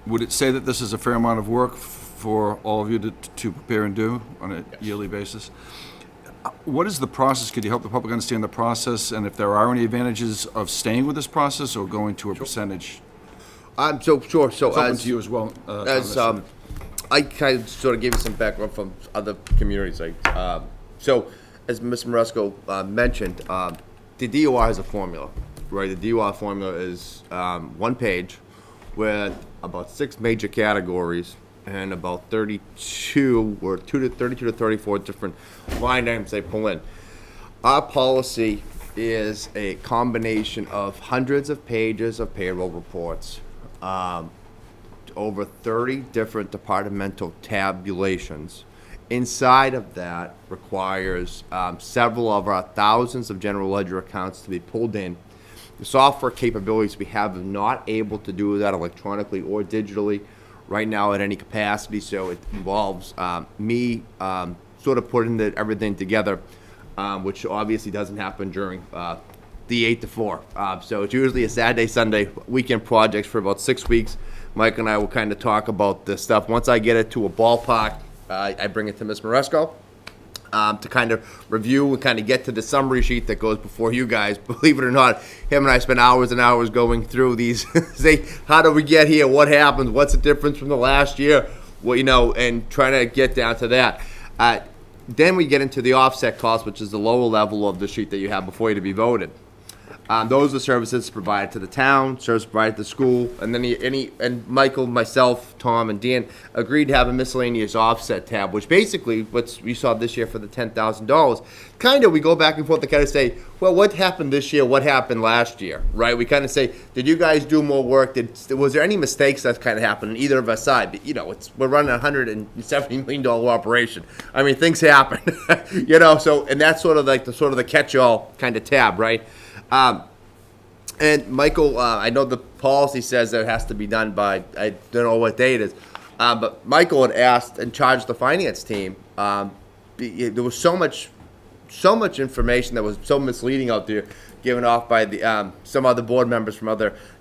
Speaker 5: would it say that this is a fair amount of work for all of you to prepare and do on a yearly basis? What is the process? Could you help the public understand the process, and if there are any advantages of staying with this process or going to a percentage?
Speaker 7: Sure. So
Speaker 5: It's open
Speaker 7: as
Speaker 5: to you as well.
Speaker 7: I kind of sort of gave you some background from other communities. So as Ms. Maresco mentioned, the DOR has a formula, right? The DOR formula is one page with about 6 major categories and about 32 or 32 to 34 different line items they pull in. Our policy is a combination of hundreds of pages of payroll reports, over 30 different departmental tabulations. Inside of that requires several of our thousands of general ledger accounts to be pulled in. The software capabilities we have are not able to do that electronically or digitally right now at any capacity, so it involves me sort of putting everything together. which obviously doesn't happen during the 8 to 4. So it's usually a Saturday, Sunday weekend projects for about 6 weeks. Mike and I will kind of talk about this stuff. Once I get it to a ballpark, I bring it to Ms. Maresco to kind of review and kind of get to the summary sheet that goes before you guys. Believe it or not, him and I spend hours and hours going through these. Say, how do we get here? What happens? What's the difference from the last year? Well, and trying to get down to that. Then we get into the offset cost, which is the lower level of the sheet that you have before you to be voted. Those are services provided to the town, services provided to the school, and then and Michael, myself, Tom, and Dan agreed to have a miscellaneous offset tab, which basically what we saw this year for the $10,000. Kind of, we go back and forth to kind of say, well, what happened this year? What happened last year? Right? We kind of say, did you guys do more work? Was there any mistakes that kind of happened on either of our side? But, we're running a $170 million operation. I mean, things happen. So and that's sort of like the catch-all kind of tab, right? And Michael, I know the policy says that it has to be done by, I don't know what day it is, but Michael had asked and charged the finance team. There was so much information that was so misleading out there, given off by the some other board members from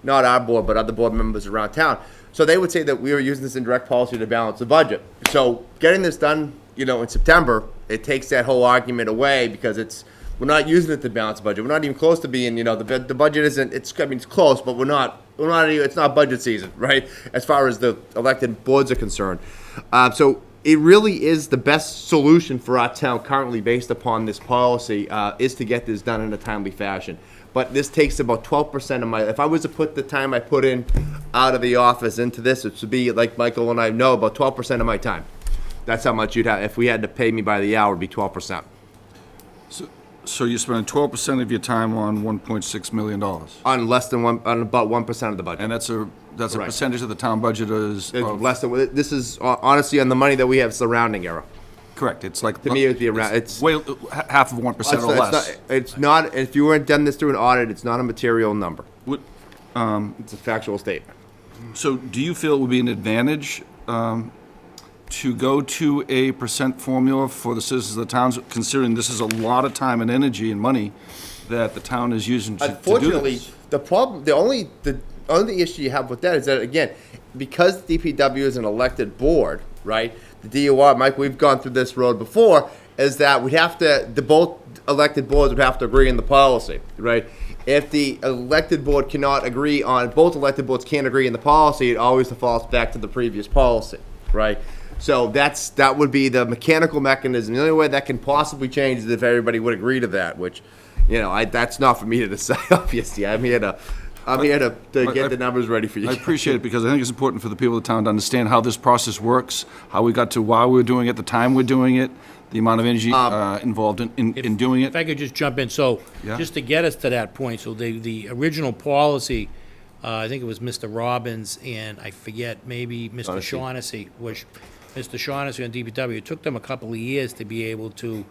Speaker 7: not our board, but other board members around town. So they would say that we were using this indirect policy to balance the budget. So getting this done, in September, it takes that whole argument away because we're not using it to balance the budget. We're not even close to being, the budget isn't, it's close, but we're not it's not budget season, right? As far as the elected boards are concerned. So it really is the best solution for our town currently based upon this policy, is to get this done in a timely fashion. But this takes about 12% of if I was to put the time I put in out of the office into this, it would be, like Michael and I know, about 12% of my time. That's how much you'd have, if we had to pay me by the hour, it'd be 12%.
Speaker 5: So you're spending 12% of your time on $1.6 million,
Speaker 7: On about 1% of the budget.
Speaker 5: and that's a
Speaker 7: Correct.
Speaker 5: percentage of the town budget is
Speaker 7: It's less than, this is honestly on the money that we have surrounding error.
Speaker 5: correct. It's like
Speaker 7: To me, it would be around, it's.
Speaker 5: way half of 1% or less.
Speaker 7: It's not, if you weren't done this through an audit, it's not a material number.
Speaker 5: What-
Speaker 7: It's a factual statement.
Speaker 5: So do you feel it would be an advantage to go to a percent formula for the citizens of the towns, considering this is a lot of time and energy and money that the town is using to do
Speaker 7: Unfortunately,
Speaker 5: this?
Speaker 7: the only issue you have with that is that, again, because DPW is an elected board, right? The DOR, Mike, we've gone through this road before, is that both elected boards would have to agree on the policy, right? If the elected board both elected boards can't agree on the policy, it always defaults back to the previous policy, right? So that would be the mechanical mechanism. The only way that can possibly change is if everybody would agree to that, which, that's not for me to decide, obviously. I'm here to get the numbers ready for you.
Speaker 5: I appreciate it because I think it's important for the people of the town to understand how this process works, how we got to why we're doing it, the time we're doing it, the amount of energy involved in doing it.
Speaker 2: If I could just jump in, so,
Speaker 5: Yeah.
Speaker 2: just to get us to that point, so the original policy, I think it was Mr. Robbins and I forget, maybe Mr. Shaughnessy, Mr. Shaughnessy on DPW, it took them a couple of years to be able to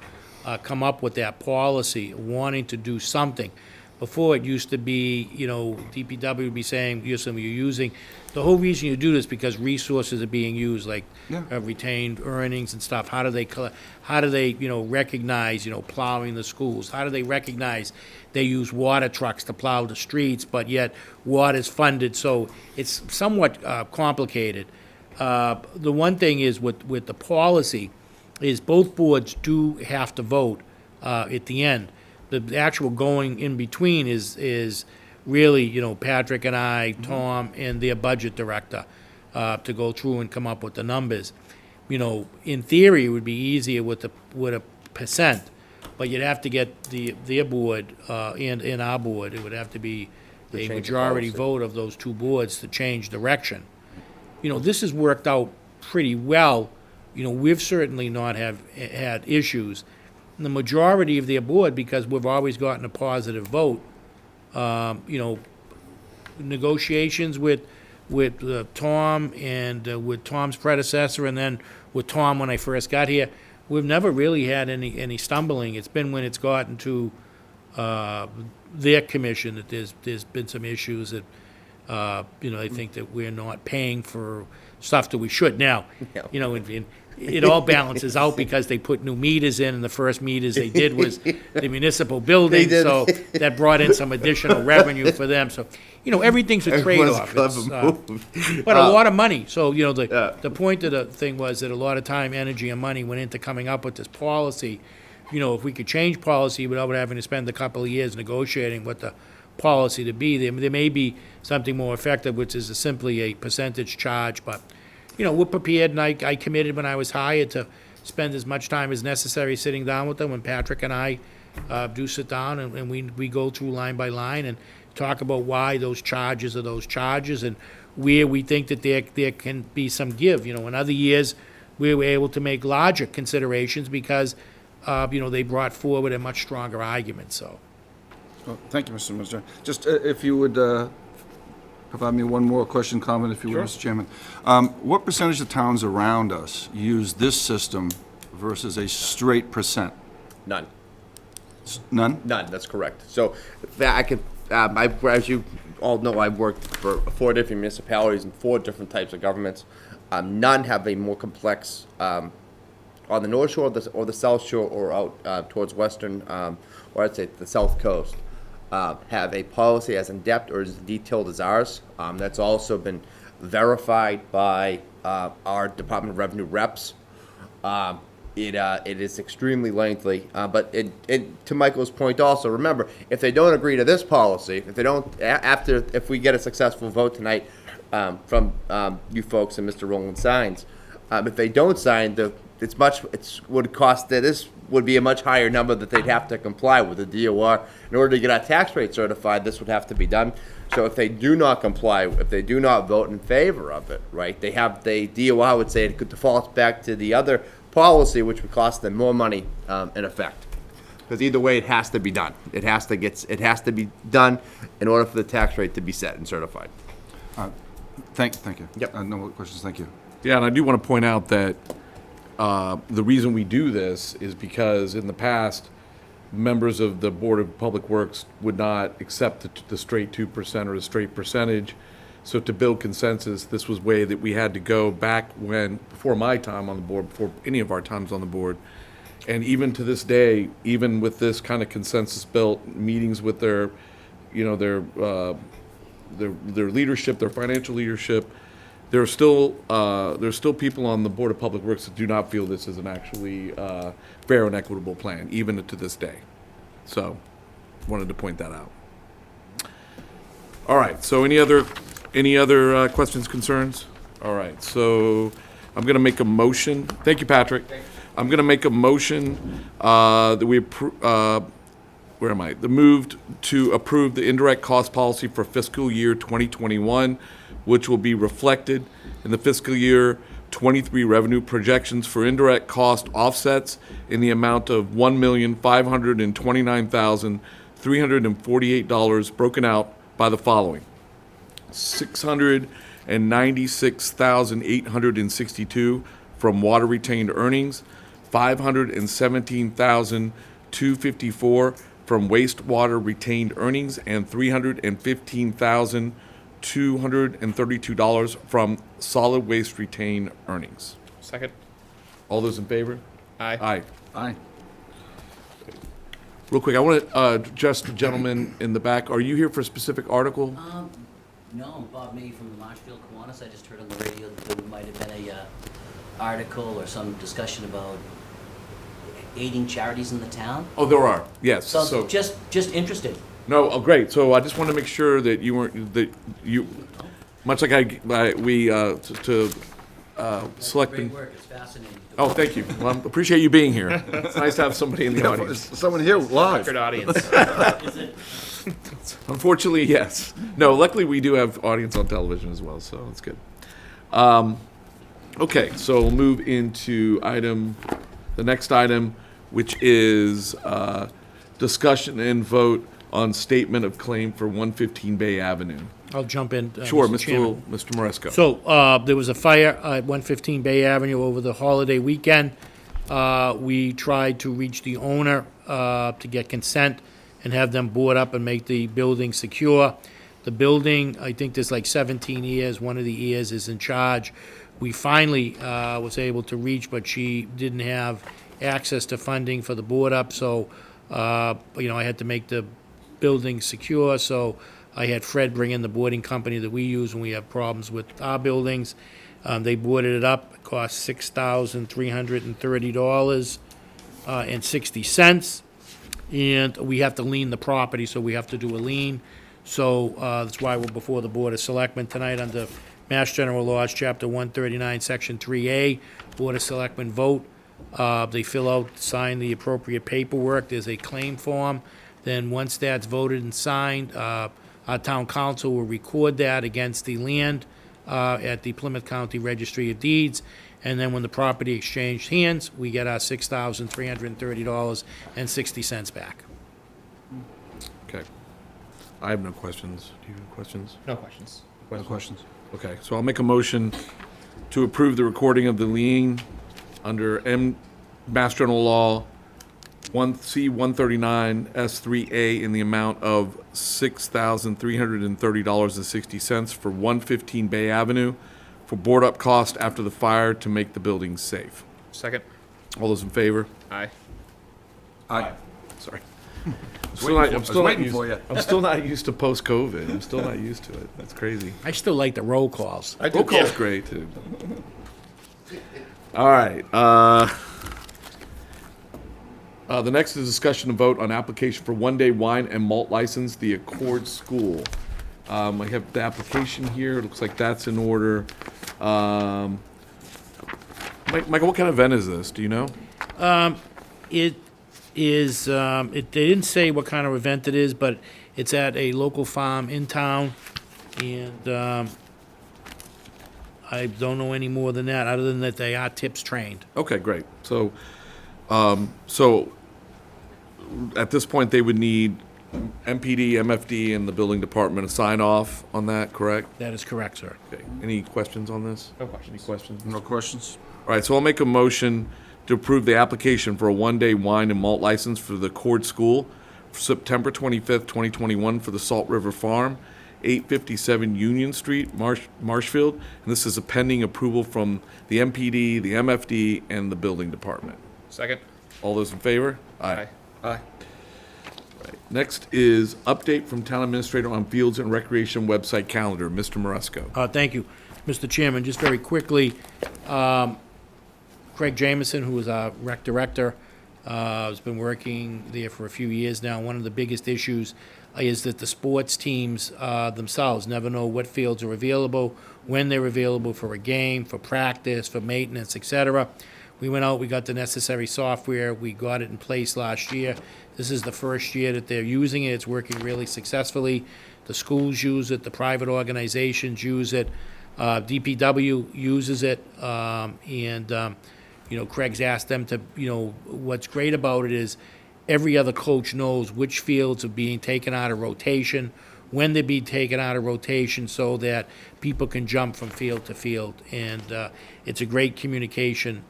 Speaker 2: come up with that policy, wanting to do something. Before, it used to be, DPW would be saying, you're using, the whole reason you do this because resources are being used, like
Speaker 5: Yeah.
Speaker 2: retained earnings and stuff. How do they recognize, plowing the schools? How do they recognize they use water trucks to plow the streets, but yet water's funded? So it's somewhat complicated. The one thing is with the policy is both boards do have to vote at the end. The actual going in between is really, Patrick and I, Tom, and their budget director to go through and come up with the numbers. In theory, it would be easier with a percent, but you'd have to get their board and our board. It would have to be a
Speaker 7: change the
Speaker 2: majority
Speaker 7: policy.
Speaker 2: vote of those two boards to change direction. This has worked out pretty well. We've certainly not had issues. The majority of their board, because we've always gotten a positive vote, negotiations with Tom and with Tom's predecessor, and then with Tom when I first got here, we've never really had any stumbling. It's been when it's gotten to their commission that there's been some issues that I think that we're not paying for stuff that we should. Now,
Speaker 7: Yeah.
Speaker 2: it all balances out because they put new meters in, and the first meters they did was the municipal building,
Speaker 7: did.
Speaker 2: so that brought in some additional revenue for them, so, everything's a
Speaker 7: Everyone's
Speaker 2: trade-off.
Speaker 7: clever
Speaker 2: It's,
Speaker 7: move.
Speaker 2: but a lot of money, so,
Speaker 7: Yeah.
Speaker 2: the point of the thing was that a lot of time, energy, and money went into coming up with this policy. If we could change policy without having to spend a couple of years negotiating what the policy to be, there may be something more effective, which is simply a percentage charge, but, we're prepared, and I committed when I was hired to spend as much time as necessary sitting down with them, when Patrick and I do sit down, and we go through line by line and talk about why those charges are those charges, and where we think that there can be some give. In other years, we were able to make larger considerations because, they brought forward a much stronger argument, so.
Speaker 5: Well, thank you, Mr. Minister. Just if you would provide me one more question, comment, if you would, Mr. Chairman. What percentage of towns around us use this system versus a straight percent?
Speaker 7: None.
Speaker 5: None?
Speaker 7: None, that's correct. So, I could, as you all know, I've worked for 4 different municipalities and 4 different types of governments. None have a more complex, on the North Shore or the South Shore or out towards Western, or I'd say the South Coast, have a policy as in-depth or as detailed as ours. That's also been verified by our Department of Revenue reps. It is extremely lengthy, but to Michael's point also, remember, if they don't agree to this policy, if they don't, if we get a successful vote tonight from you folks and Mr. Rowland signs, if they don't sign, this would be a much higher number that they'd have to comply with the DOR. In order to get our tax rate certified, this would have to be done. So if they do not comply, if they do not vote in favor of it, right, the DOR would say it could default back to the other policy, which would cost them more money in effect. Because either way, it has to be done. It has to be done in order for the tax rate to be set and certified.
Speaker 5: Thank you.
Speaker 7: Yep.
Speaker 5: No more questions, thank you.
Speaker 1: Yeah, and I do want to point out that the reason we do this is because in the past, members of the Board of Public Works would not accept the straight 2% or the straight percentage. So to build consensus, this was way that we had to go back before my time on the board, before any of our times on the board. And even to this day, even with this kind of consensus built, meetings with their leadership, their financial leadership, there's still people on the Board of Public Works that do not feel this is an actually fair and equitable plan, even to this day. So, wanted to point that out. All right. So, any other questions, concerns? All right. So, I'm going to make a motion. Thank you, Patrick. I'm going to make a motion that we where am I? The moved to approve the indirect cost policy for fiscal year 2021, which will be reflected in the fiscal year 23 revenue projections for indirect cost offsets in the amount of $1,529,348, broken out by the following: $696,862 from water retained earnings, $517,254 from wastewater retained earnings, and $315,232 from solid waste retained earnings.
Speaker 3: Second?
Speaker 1: All those in favor?
Speaker 3: Aye.
Speaker 1: Aye.
Speaker 5: Aye.
Speaker 1: Real quick, I want to just the gentleman in the back. Are you here for a specific article?
Speaker 8: No, Bob May from the Marshfield Kiwanis. I just heard on the radio that there might have been a article or some discussion about aiding charities in the town.
Speaker 1: Oh, there are. Yes.
Speaker 8: So just interested.
Speaker 1: No, oh, great. So I just want to make sure that you weren't, much like Selectmen.
Speaker 8: Great work. It's fascinating.
Speaker 1: Oh, thank you. Well, I appreciate you being here. It's nice to have somebody in the audience.
Speaker 5: Someone here live.
Speaker 3: Record audience.
Speaker 8: Is it?
Speaker 1: Unfortunately, yes. No, luckily we do have audience on television as well, so that's good. Okay, so we'll move into the next item, which is discussion and vote on statement of claim for 115 Bay Avenue.
Speaker 2: I'll jump in.
Speaker 1: Sure,
Speaker 2: Chairman.
Speaker 1: Mr. Moresco.
Speaker 2: So, there was a fire at 115 Bay Avenue over the holiday weekend. We tried to reach the owner to get consent and have them board up and make the building secure. The building, I think there's like 17 years, one of the years is in charge we finally was able to reach, but she didn't have access to funding for the board up, so, I had to make the building secure, so I had Fred bring in the boarding company that we use when we have problems with our buildings. They boarded it up, it cost $6,330.60. And we have to lien the property, so we have to do a lien. So that's why we're before the Board of Selectmen tonight under Mass General Laws, Chapter 139, Section 3A. Board of Selectmen vote. They fill out, sign the appropriate paperwork. There's a claim form. Then once that's voted and signed, our town council will record that against the land at the Plymouth County Registry of Deeds. And then when the property exchanged hands, we get our $6,330.60 back.
Speaker 1: Okay. I have no questions. Do you have questions?
Speaker 3: No questions.
Speaker 5: No questions.
Speaker 1: Okay, so I'll make a motion to approve the recording of the lien under Mass General Law 1C 139S3A in the amount of $6,330.60 for 115 Bay Avenue for board-up cost after the fire to make the building safe.
Speaker 3: Second.
Speaker 1: All those in favor?
Speaker 3: Aye.
Speaker 5: Aye.
Speaker 1: Sorry.
Speaker 5: I was waiting for you.
Speaker 1: I'm still not used to post-COVID. I'm still not used to it. That's crazy.
Speaker 2: I still like the roll calls.
Speaker 5: I
Speaker 1: Roll
Speaker 5: did
Speaker 1: call's great, too. All right. The next is discussion and vote on application for one-day wine and malt license, the Accord School. I have the application here. It looks like that's in order. Michael, what kind of event is this? Do you know?
Speaker 2: It is, they didn't say what kind of event it is, but it's at a local farm in town, and I don't know any more than that, other than that they are tips trained.
Speaker 1: Okay, great. So at this point, they would need MPD, MFD, and the building department to sign off on that, correct?
Speaker 2: That is correct, sir.
Speaker 1: Okay. Any questions on this?
Speaker 3: No questions.
Speaker 1: Any questions?
Speaker 5: No questions?
Speaker 1: All right, so I'll make a motion to approve the application for a one-day wine and malt license for the Cord School for September 25th, 2021 for the Salt River Farm, 857 Union Street, Marshfield. And this is a pending approval from the MPD, the MFD, and the building department.
Speaker 3: Second.
Speaker 1: All those in favor?
Speaker 3: Aye.
Speaker 5: Aye.
Speaker 1: Next is update from Town Administrator on Fields and Recreation website calendar. Mr. Maresco.
Speaker 2: Thank you, Mr. Chairman. Just very quickly, Craig Jameson, who is our rec director, has been working there for a few years now. One of the biggest issues is that the sports teams themselves never know what fields are available, when they're available for a game, for practice, for maintenance, etc. We went out, we got the necessary software, we got it in place last year. This is the first year that they're using it. It's working really successfully. The schools use it, the private organizations use it, DPW uses it, Craig's asked them to, what's great about it is every other coach knows which fields are being taken out of rotation, when they're being taken out of rotation, so that people can jump from field to field. And it's a great communication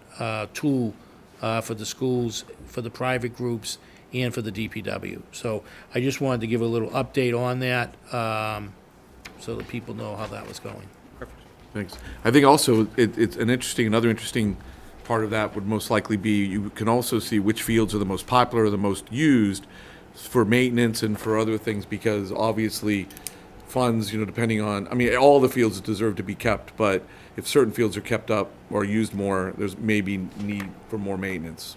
Speaker 2: tool for the schools, for the private groups, and for the DPW. So I just wanted to give a little update on that so that people know how that was going.
Speaker 1: Thanks. I think also it's another interesting part of that would most likely be you can also see which fields are the most popular, the most used for maintenance and for other things, because obviously funds, depending on, all the fields deserve to be kept, but if certain fields are kept up or used more, there's maybe need for more maintenance,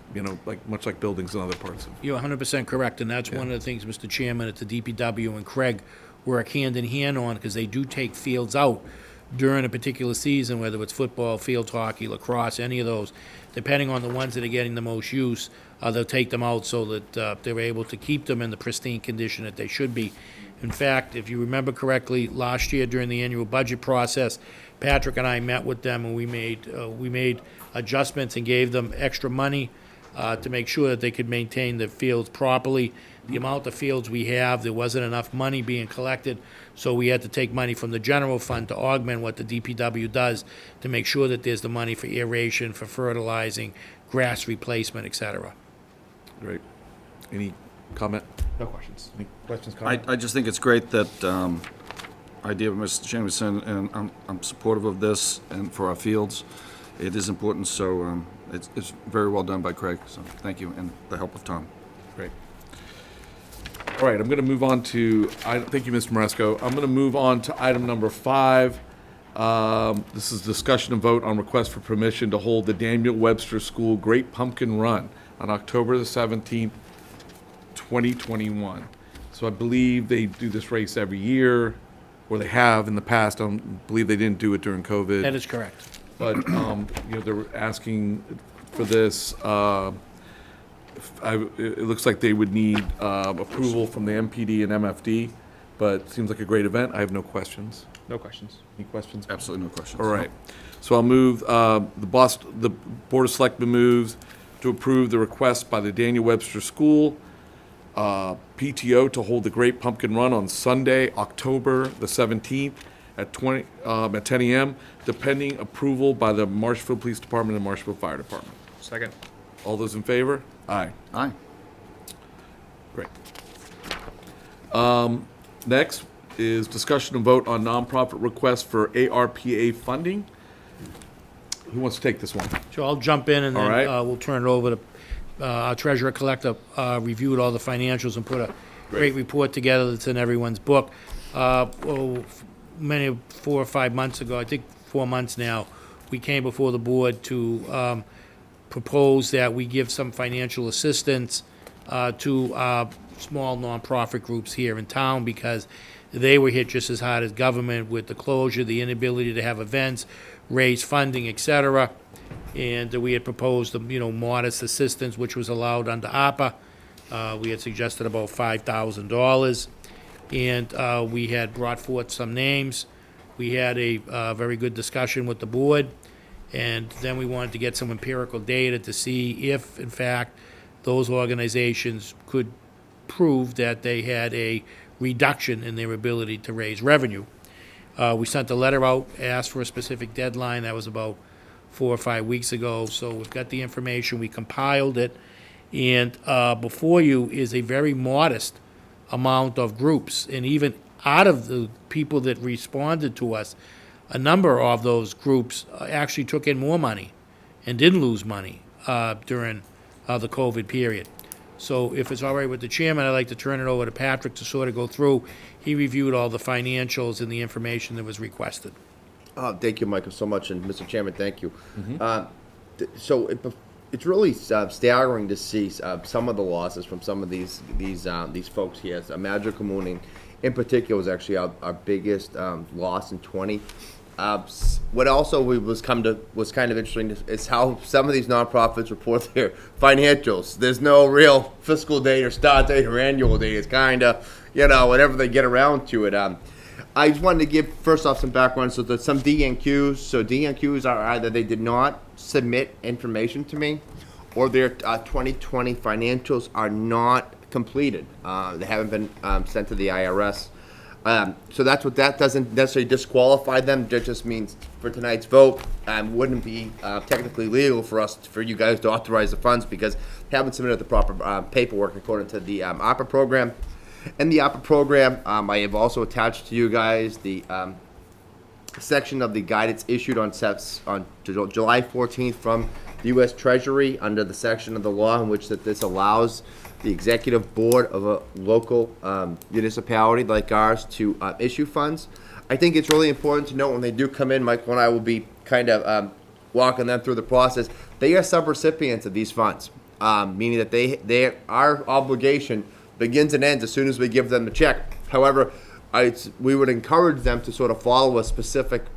Speaker 1: much like buildings in other parts of.
Speaker 2: You're 100% correct, and that's one of the things, Mr. Chairman, at the DPW and Craig work hand in hand on, because they do take fields out during a particular season, whether it's football, field hockey, lacrosse, any of those. Depending on the ones that are getting the most use, they'll take them out so that they're able to keep them in the pristine condition that they should be. In fact, if you remember correctly, last year during the annual budget process, Patrick and I met with them, and we made adjustments and gave them extra money to make sure that they could maintain the fields properly. The amount of fields we have, there wasn't enough money being collected, so we had to take money from the general fund to augment what the DPW does to make sure that there's the money for aeration, for fertilizing, grass replacement, etc.
Speaker 1: Great. Any comment?
Speaker 3: No questions.
Speaker 1: Any questions, comments?
Speaker 5: I just think it's great that idea Mr. Jameson, and I'm supportive of this and for our fields. It is important, so it's very well done by Craig, so thank you, and the help of Tom.
Speaker 1: Great. All right, I'm going to move on to, thank you, Mr. Maresco. I'm going to move on to item number 5. This is discussion and vote on request for permission to hold the Daniel Webster School Great Pumpkin Run on October the 17th, 2021. So I believe they do this race every year, or they have in the past. I don't believe they didn't do it during COVID.
Speaker 2: That is correct.
Speaker 1: But, they're asking for this. It looks like they would need approval from the MPD and MFD, but it seems like a great event. I have no questions.
Speaker 3: No questions.
Speaker 1: Any questions?
Speaker 5: Absolutely no questions.
Speaker 1: All right. So I'll move, the Board of Selectmen moves to approve the request by the Daniel Webster School PTO to hold the Great Pumpkin Run on Sunday, October the 17th at 10 a.m., depending approval by the Marshfield Police Department and Marshfield Fire Department.
Speaker 3: Second.
Speaker 1: All those in favor? Aye.
Speaker 5: Aye.
Speaker 1: Great. Next is discussion and vote on nonprofit request for ARPA funding. Who wants to take this one?
Speaker 2: So I'll jump in and
Speaker 1: All
Speaker 2: then
Speaker 1: right.
Speaker 2: we'll turn it over to our treasurer collector, reviewed all the financials and put a great report together that's in everyone's book. 4 or 5 months ago, I think 4 months now, we came before the board to propose that we give some financial assistance to small nonprofit groups here in town because they were hit just as hard as government with the closure, the inability to have events, raise funding, et cetera. And we had proposed, modest assistance, which was allowed under ARPA. We had suggested about $5,000. And we had brought forth some names. We had a very good discussion with the board. And then we wanted to get some empirical data to see if, in fact, those organizations could prove that they had a reduction in their ability to raise revenue. We sent a letter out, asked for a specific deadline. That was about 4 or 5 weeks ago. So we've got the information. We compiled it. And before you is a very modest amount of groups. And even out of the people that responded to us, a number of those groups actually took in more money and didn't lose money during the COVID period. So if it's all right with the chairman, I'd like to turn it over to Patrick to sort of go through. He reviewed all the financials and the information that was requested.
Speaker 7: Thank you, Michael, so much, and Mr. Chairman, thank you. It's really staggering to see some of the losses from some of these folks here. So Magical Mooning, in particular, was actually our biggest loss in 20. What also was kind of interesting is how some of these nonprofits report their financials. There's no real fiscal date or start date or annual date. It's kind of, whenever they get around to it. I just wanted to give, first off, some background. So there's some DNQs. So DNQs are either they did not submit information to me or their 2020 financials are not completed. They haven't been sent to the IRS. So that doesn't necessarily disqualify them. That just means for tonight's vote, wouldn't be technically legal for you guys to authorize the funds because they haven't submitted the proper paperwork according to the ARPA program. In the ARPA program, I have also attached to you guys the section of the guidance issued on July 14th from the U.S. Treasury under the section of the law in which this allows the executive board of a local municipality like ours to issue funds. I think it's really important to note when they do come in, Michael and I will be kind of walking them through the process. They are subrecipients of these funds, meaning that our obligation begins and ends as soon as we give them the check. However, we would encourage them to sort of follow a specific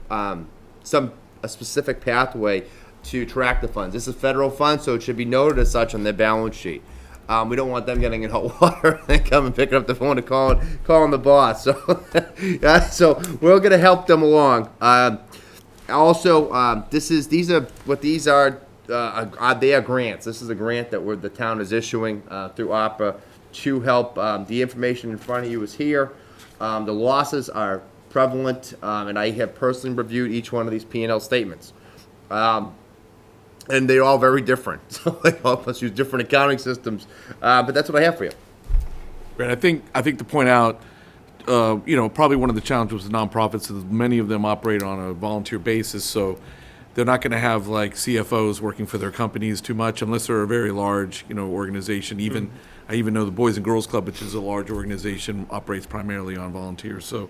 Speaker 7: pathway to track the funds. This is federal funds, so it should be noted as such on their balance sheet. We don't want them getting in hot water and coming picking up the phone and calling the boss. So, so we're going to help them along. Also, these are grants. This is a grant that the town is issuing through ARPA to help. The information in front of you is here. The losses are prevalent, and I have personally reviewed each one of these P&L statements. And they're all very different. So they help us use different accounting systems. But that's what I have for you.
Speaker 1: Great. I think to point out, probably one of the challenges with nonprofits is many of them operate on a volunteer basis, so they're not going to have like CFOs working for their companies too much unless they're a very large, organization. I even know the Boys and Girls Club, which is a large organization, operates primarily on volunteers. So,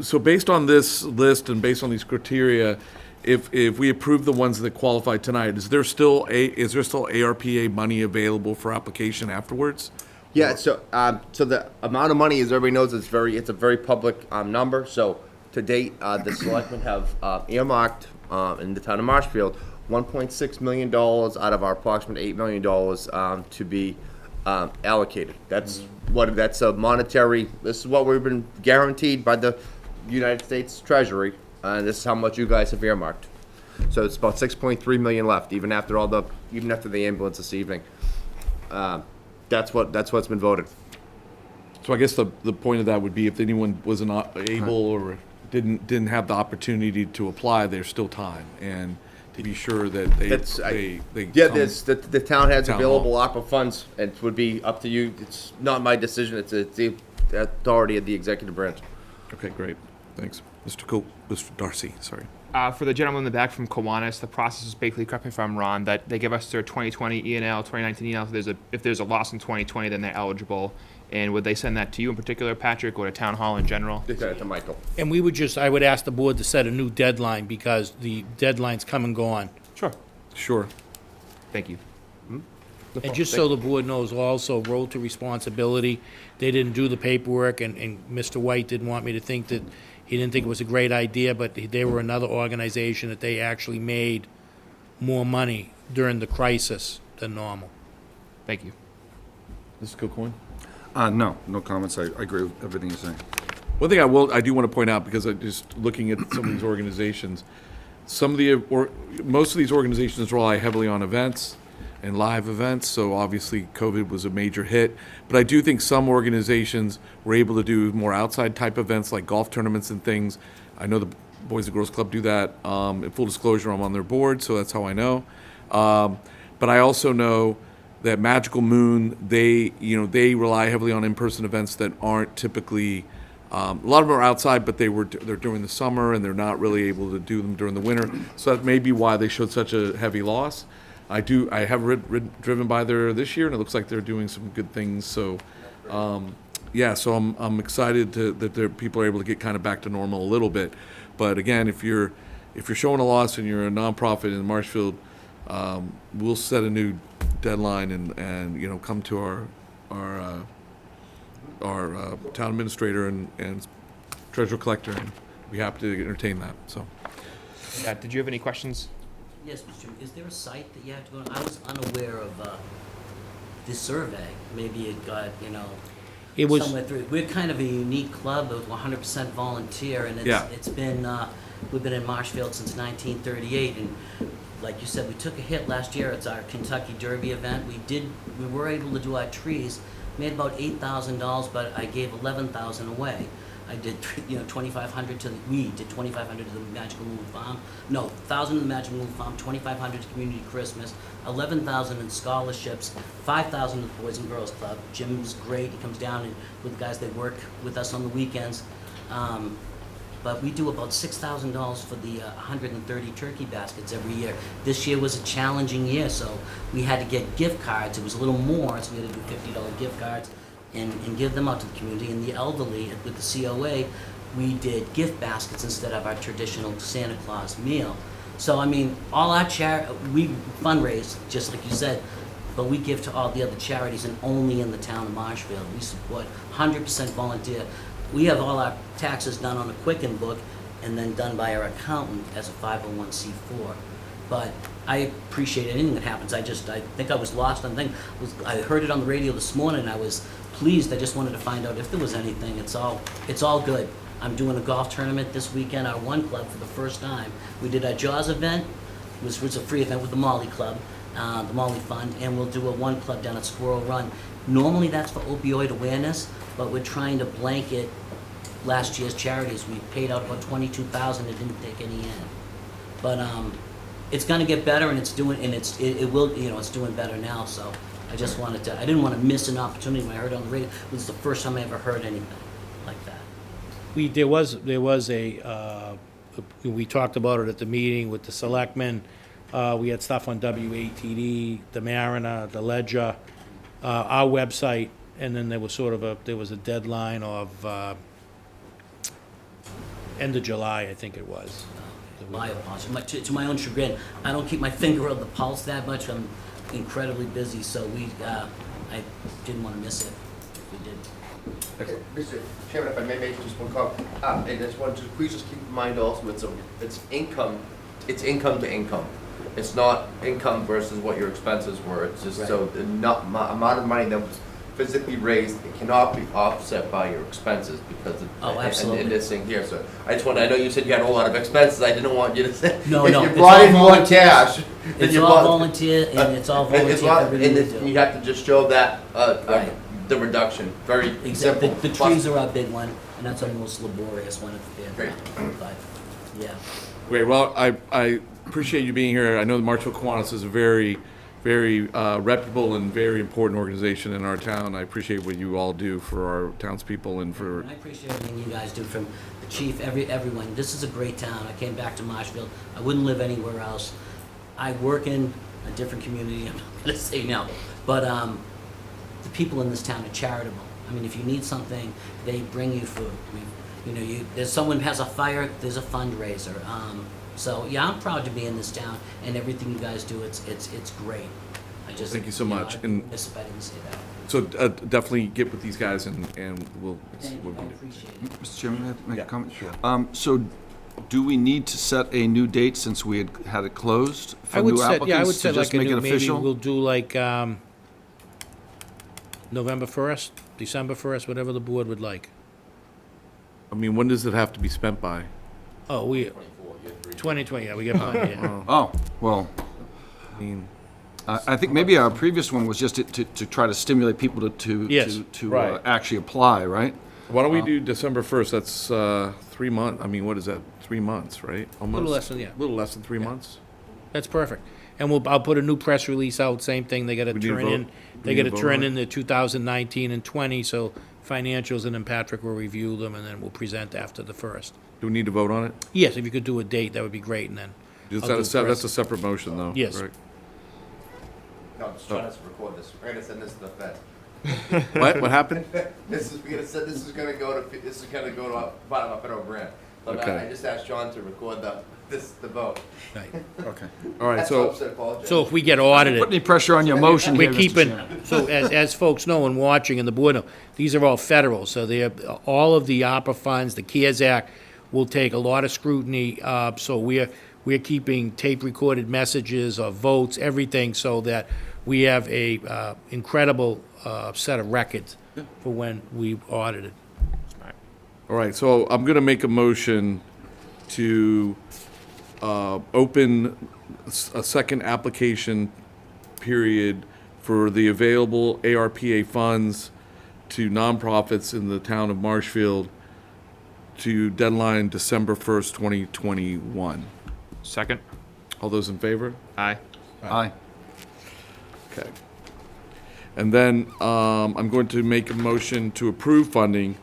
Speaker 1: so based on this list and based on these criteria, if we approve the ones that qualify tonight, is there still ARPA money available for application afterwards?
Speaker 7: Yeah, so the amount of money, as everybody knows, it's a very public to So to date, the selectmen have earmarked in the town of Marshfield $1.6 million out of our approximate $8 million to be allocated. That's a monetary. This is what we've been guaranteed by the United States Treasury, and this is how much you guys have earmarked. So it's about 6.3 million left, even after the ambulance this evening. That's what's been voted.
Speaker 1: So I guess the point of that would be if anyone was not able or didn't have the opportunity to apply, there's still time, and to be sure that
Speaker 7: the town has
Speaker 1: Town
Speaker 7: available ARPA funds, and it would be up to you. It's not my decision. It's the authority of the executive branch.
Speaker 1: Okay, great. Thanks. Mr. Darcy, sorry.
Speaker 3: For the gentleman in the back from Kiwanis, the process is basically, correct me if I'm wrong, that they give us their 2020 E&L, 2019 E&L. If there's a loss in 2020, then they're eligible. And would they send that to you in particular, Patrick, or to Town Hall in general?
Speaker 7: They sent it to Michael.
Speaker 2: And I would ask the board to set a new deadline because the deadline's come and gone.
Speaker 1: Sure.
Speaker 3: Thank you.
Speaker 2: And just so the board knows also, role to responsibility, they didn't do the paperwork, and Mr. White didn't want me to think that he didn't think it was a great idea, but they were another organization that they actually made more money during the crisis than normal.
Speaker 3: Thank you.
Speaker 1: Mr. Kilcoyne?
Speaker 5: No comments. I agree with everything you're saying.
Speaker 1: One thing I do want to point out, because I just looking at some of these organizations, most of these organizations rely heavily on events and live events, so obviously COVID was a major hit. But I do think some organizations were able to do more outside type events like golf tournaments and things. I know the Boys and Girls Club do that. In full disclosure, I'm on their board, so that's how I know. But I also know that Magical Moon, they rely heavily on in-person events that aren't typically. A lot of them are outside, but they're during the summer, and they're not really able to do them during the winter. So that may be why they showed such a heavy loss. I have driven by there this year, and it looks like they're doing some good things. So, so I'm excited that people are able to get kind of back to normal a little bit. But again, if you're showing a loss and you're a nonprofit in Marshfield, we'll set a new deadline and come to our town administrator and treasurer collector, and be happy to entertain that. So,
Speaker 3: Did you have any questions?
Speaker 8: Yes, Mr. Chairman, is there a site that you have to go on? I was unaware of this survey. Maybe it got,
Speaker 2: It was,
Speaker 8: somewhere through. We're kind of a unique club, it was 100% volunteer, and it's been, we've been in Marshfield since 1938, and like you said, we took a hit last year. It's our Kentucky Derby event. We were able to do our trees, made about $8,000, but I gave $11,000 away. I did, $2,500 we did $2,500 to the Magical Moon Farm. No, $1,000 to the Magical Moon Farm, $2,500 to Community Christmas, $11,000 in scholarships, $5,000 to the Boys and Girls Club. Jim's great. He comes down with the guys that work with us on the weekends. But we do about $6,000 for the 130 turkey baskets every year. This year was a challenging year, so we had to get gift cards. It was a little more, so we had to do $50 gift cards and give them out to the community. And the elderly, with the COA, we did gift baskets instead of our traditional Santa Claus meal. So, all our we fundraise, just like you said, but we give to all the other charities and only in the town of Marshfield. We support 100% volunteer. We have all our taxes done on a Quicken book and then done by our accountant as a 501c4. But I appreciate anything that happens. I think I was lost on things. I heard it on the radio this morning, and I was pleased. I just wanted to find out if there was anything. It's all good. I'm doing a golf tournament this weekend, our one club, for the first time. We did our Jaws event, which was a free event with the Molly Club, the Molly Fund, and we'll do a one club down at Squirrel Run. Normally that's for opioid awareness, but we're trying to blanket last year's charities. We paid out about $22,000 and didn't take any in. But it's gonna get better, and it will, it's doing better now, so I just wanted to, I didn't wanna miss an opportunity when I heard it on the radio. It was the first time I ever heard anything like that.
Speaker 2: There was we talked about it at the meeting with the selectmen. We had stuff on WATD, the Mariner, the Ledger, our website, and then there was a deadline of end of July, I think it was.
Speaker 8: My apologies. To my own chagrin, I don't keep my finger on the pulse that much. I'm incredibly busy, so I didn't want to miss it if we did.
Speaker 7: Okay, Mr. Chairman, if I may make just one comment, and just want to please just keep in mind also, it's income to income. It's not income versus what your expenses were. It's just so the amount of money that was physically raised, it cannot be offset by your expenses because of
Speaker 8: Absolutely.
Speaker 7: in this thing here. So I know you said you had a whole lot of expenses. I didn't want you to say
Speaker 8: No,
Speaker 7: if
Speaker 8: no,
Speaker 7: you
Speaker 8: it's
Speaker 7: brought
Speaker 8: all
Speaker 7: in more
Speaker 8: volunteer.
Speaker 7: cash. then
Speaker 8: It's
Speaker 7: you
Speaker 8: all
Speaker 7: bought-
Speaker 8: volunteer, and it's all volunteer for everything we do.
Speaker 7: you have to just show that
Speaker 8: Right.
Speaker 7: the reduction. Very
Speaker 8: Exactly.
Speaker 7: simple.
Speaker 8: The trees are our big one, and that's our most laborious one at the fairground. But, yeah.
Speaker 1: Great, well, I appreciate you being here. I know the Marshfield Kiwanis is a very, very reputable and very important organization in our town. I appreciate what you all do for our townspeople and for,
Speaker 8: And I appreciate everything you guys do, from the chief, everyone. This is a great town. I came back to Marshfield. I wouldn't live anywhere else. I work in a different community, I'm not gonna say no, but the people in this town are charitable. I mean, if you need something, they bring you food. I mean, there's someone has a fire, there's a fundraiser. So yeah, I'm proud to be in this town, and everything you guys do, it's great. I just
Speaker 1: Thank you so much.
Speaker 8: I'd
Speaker 1: And-
Speaker 8: miss if I didn't say that.
Speaker 1: so definitely get with these guys and we'll
Speaker 8: Thank
Speaker 1: we'll
Speaker 8: you. I
Speaker 1: do it.
Speaker 8: appreciate it.
Speaker 5: Mr. Chairman, may I make a comment? Sure. So do we need to set a new date since we had it closed
Speaker 2: I
Speaker 5: for
Speaker 2: would
Speaker 5: new
Speaker 2: set,
Speaker 5: applicants?
Speaker 2: yeah, I would
Speaker 5: to
Speaker 2: set
Speaker 5: just
Speaker 2: like a
Speaker 5: make it
Speaker 2: new, maybe
Speaker 5: official?
Speaker 2: we'll do like, November 1st, December 1st, whatever the board would like.
Speaker 1: I mean, when does it have to be spent by?
Speaker 2: Oh, 2020, yeah, we got plenty, yeah.
Speaker 5: Oh, well,
Speaker 1: I mean,
Speaker 5: I think maybe our previous one was just to try to stimulate people to
Speaker 2: Yes,
Speaker 1: right.
Speaker 5: actually apply, right?
Speaker 1: why don't we do December 1st? That's 3 months. I mean, what is that? 3 months, right? Almost.
Speaker 2: Little less than, yeah.
Speaker 1: A little less than 3 months.
Speaker 2: That's perfect. And I'll put a new press release out, same thing, they gotta
Speaker 1: We need to
Speaker 2: turn
Speaker 1: vote?
Speaker 2: in,
Speaker 1: We
Speaker 2: they
Speaker 1: need to
Speaker 2: gotta
Speaker 1: vote
Speaker 2: turn
Speaker 1: on it?
Speaker 2: in the 2019 and 20, so financials, and then Patrick will review them, and then we'll present after the 1st.
Speaker 1: Do we need to vote on it?
Speaker 2: Yes, if you could do a date, that would be great, and then,
Speaker 1: Is
Speaker 2: I'll
Speaker 1: that
Speaker 2: do
Speaker 1: a
Speaker 2: press.
Speaker 1: that's a separate motion, though.
Speaker 2: Yes.
Speaker 1: correct?
Speaker 7: No, I'm just trying to record this. We're gonna send this to the Fed.
Speaker 1: What happened?
Speaker 7: We're gonna send, this is gonna go to a bottom of federal grant. But
Speaker 1: Okay.
Speaker 7: I just asked John to record the vote.
Speaker 2: right.
Speaker 5: Okay.
Speaker 1: All right,
Speaker 7: That's
Speaker 1: so.
Speaker 7: what I apologize.
Speaker 2: So if we get
Speaker 5: Put
Speaker 2: audited,
Speaker 5: any pressure on your motion here,
Speaker 2: we're
Speaker 5: Mr.
Speaker 2: keeping,
Speaker 5: Chairman.
Speaker 2: so as folks know and watching and the board know, these are all federal, so they have, all of the ARPA funds, the CARES Act will take a lot of scrutiny, so we're keeping tape recorded messages of votes, everything, so that we have a incredible set of records for when we audited.
Speaker 1: All right, so I'm going to make a motion to open a second application period for the available ARPA funds to nonprofits in the town of Marshfield to deadline December 1st, 2021.
Speaker 3: Second?
Speaker 1: All those in favor?
Speaker 3: Aye.
Speaker 5: Aye.
Speaker 1: Okay. And then I'm going to make a motion to approve funding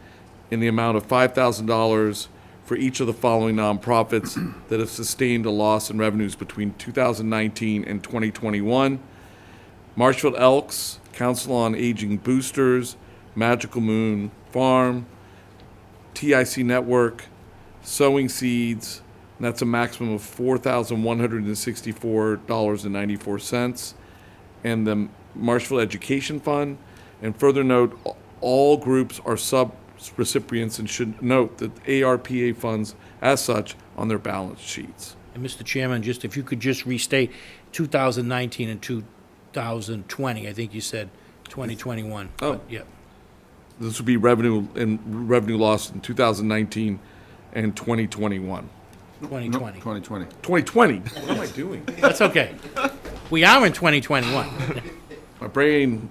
Speaker 1: in the amount of $5,000 for each of the following nonprofits that have sustained a loss in revenues between 2019 and 2021. Marshfield Elks, Council on Aging Boosters, Magical Moon Farm, TIC Network, Sowing Seeds, and that's a maximum of $4,164.94. And the Marshfield Education Fund. And further note, all groups are sub-recipients and should note that ARPA funds as such on their balance sheets.
Speaker 2: And Mr. Chairman, just, if you could just restate 2019 and 2020, I think you said 2021.
Speaker 1: Oh.
Speaker 2: but, Yeah.
Speaker 1: This would be revenue loss in 2019 and 2021.
Speaker 2: 2020.
Speaker 5: 2020.
Speaker 1: 2020, what am I doing?
Speaker 2: That's okay. We are in 2021.
Speaker 1: My brain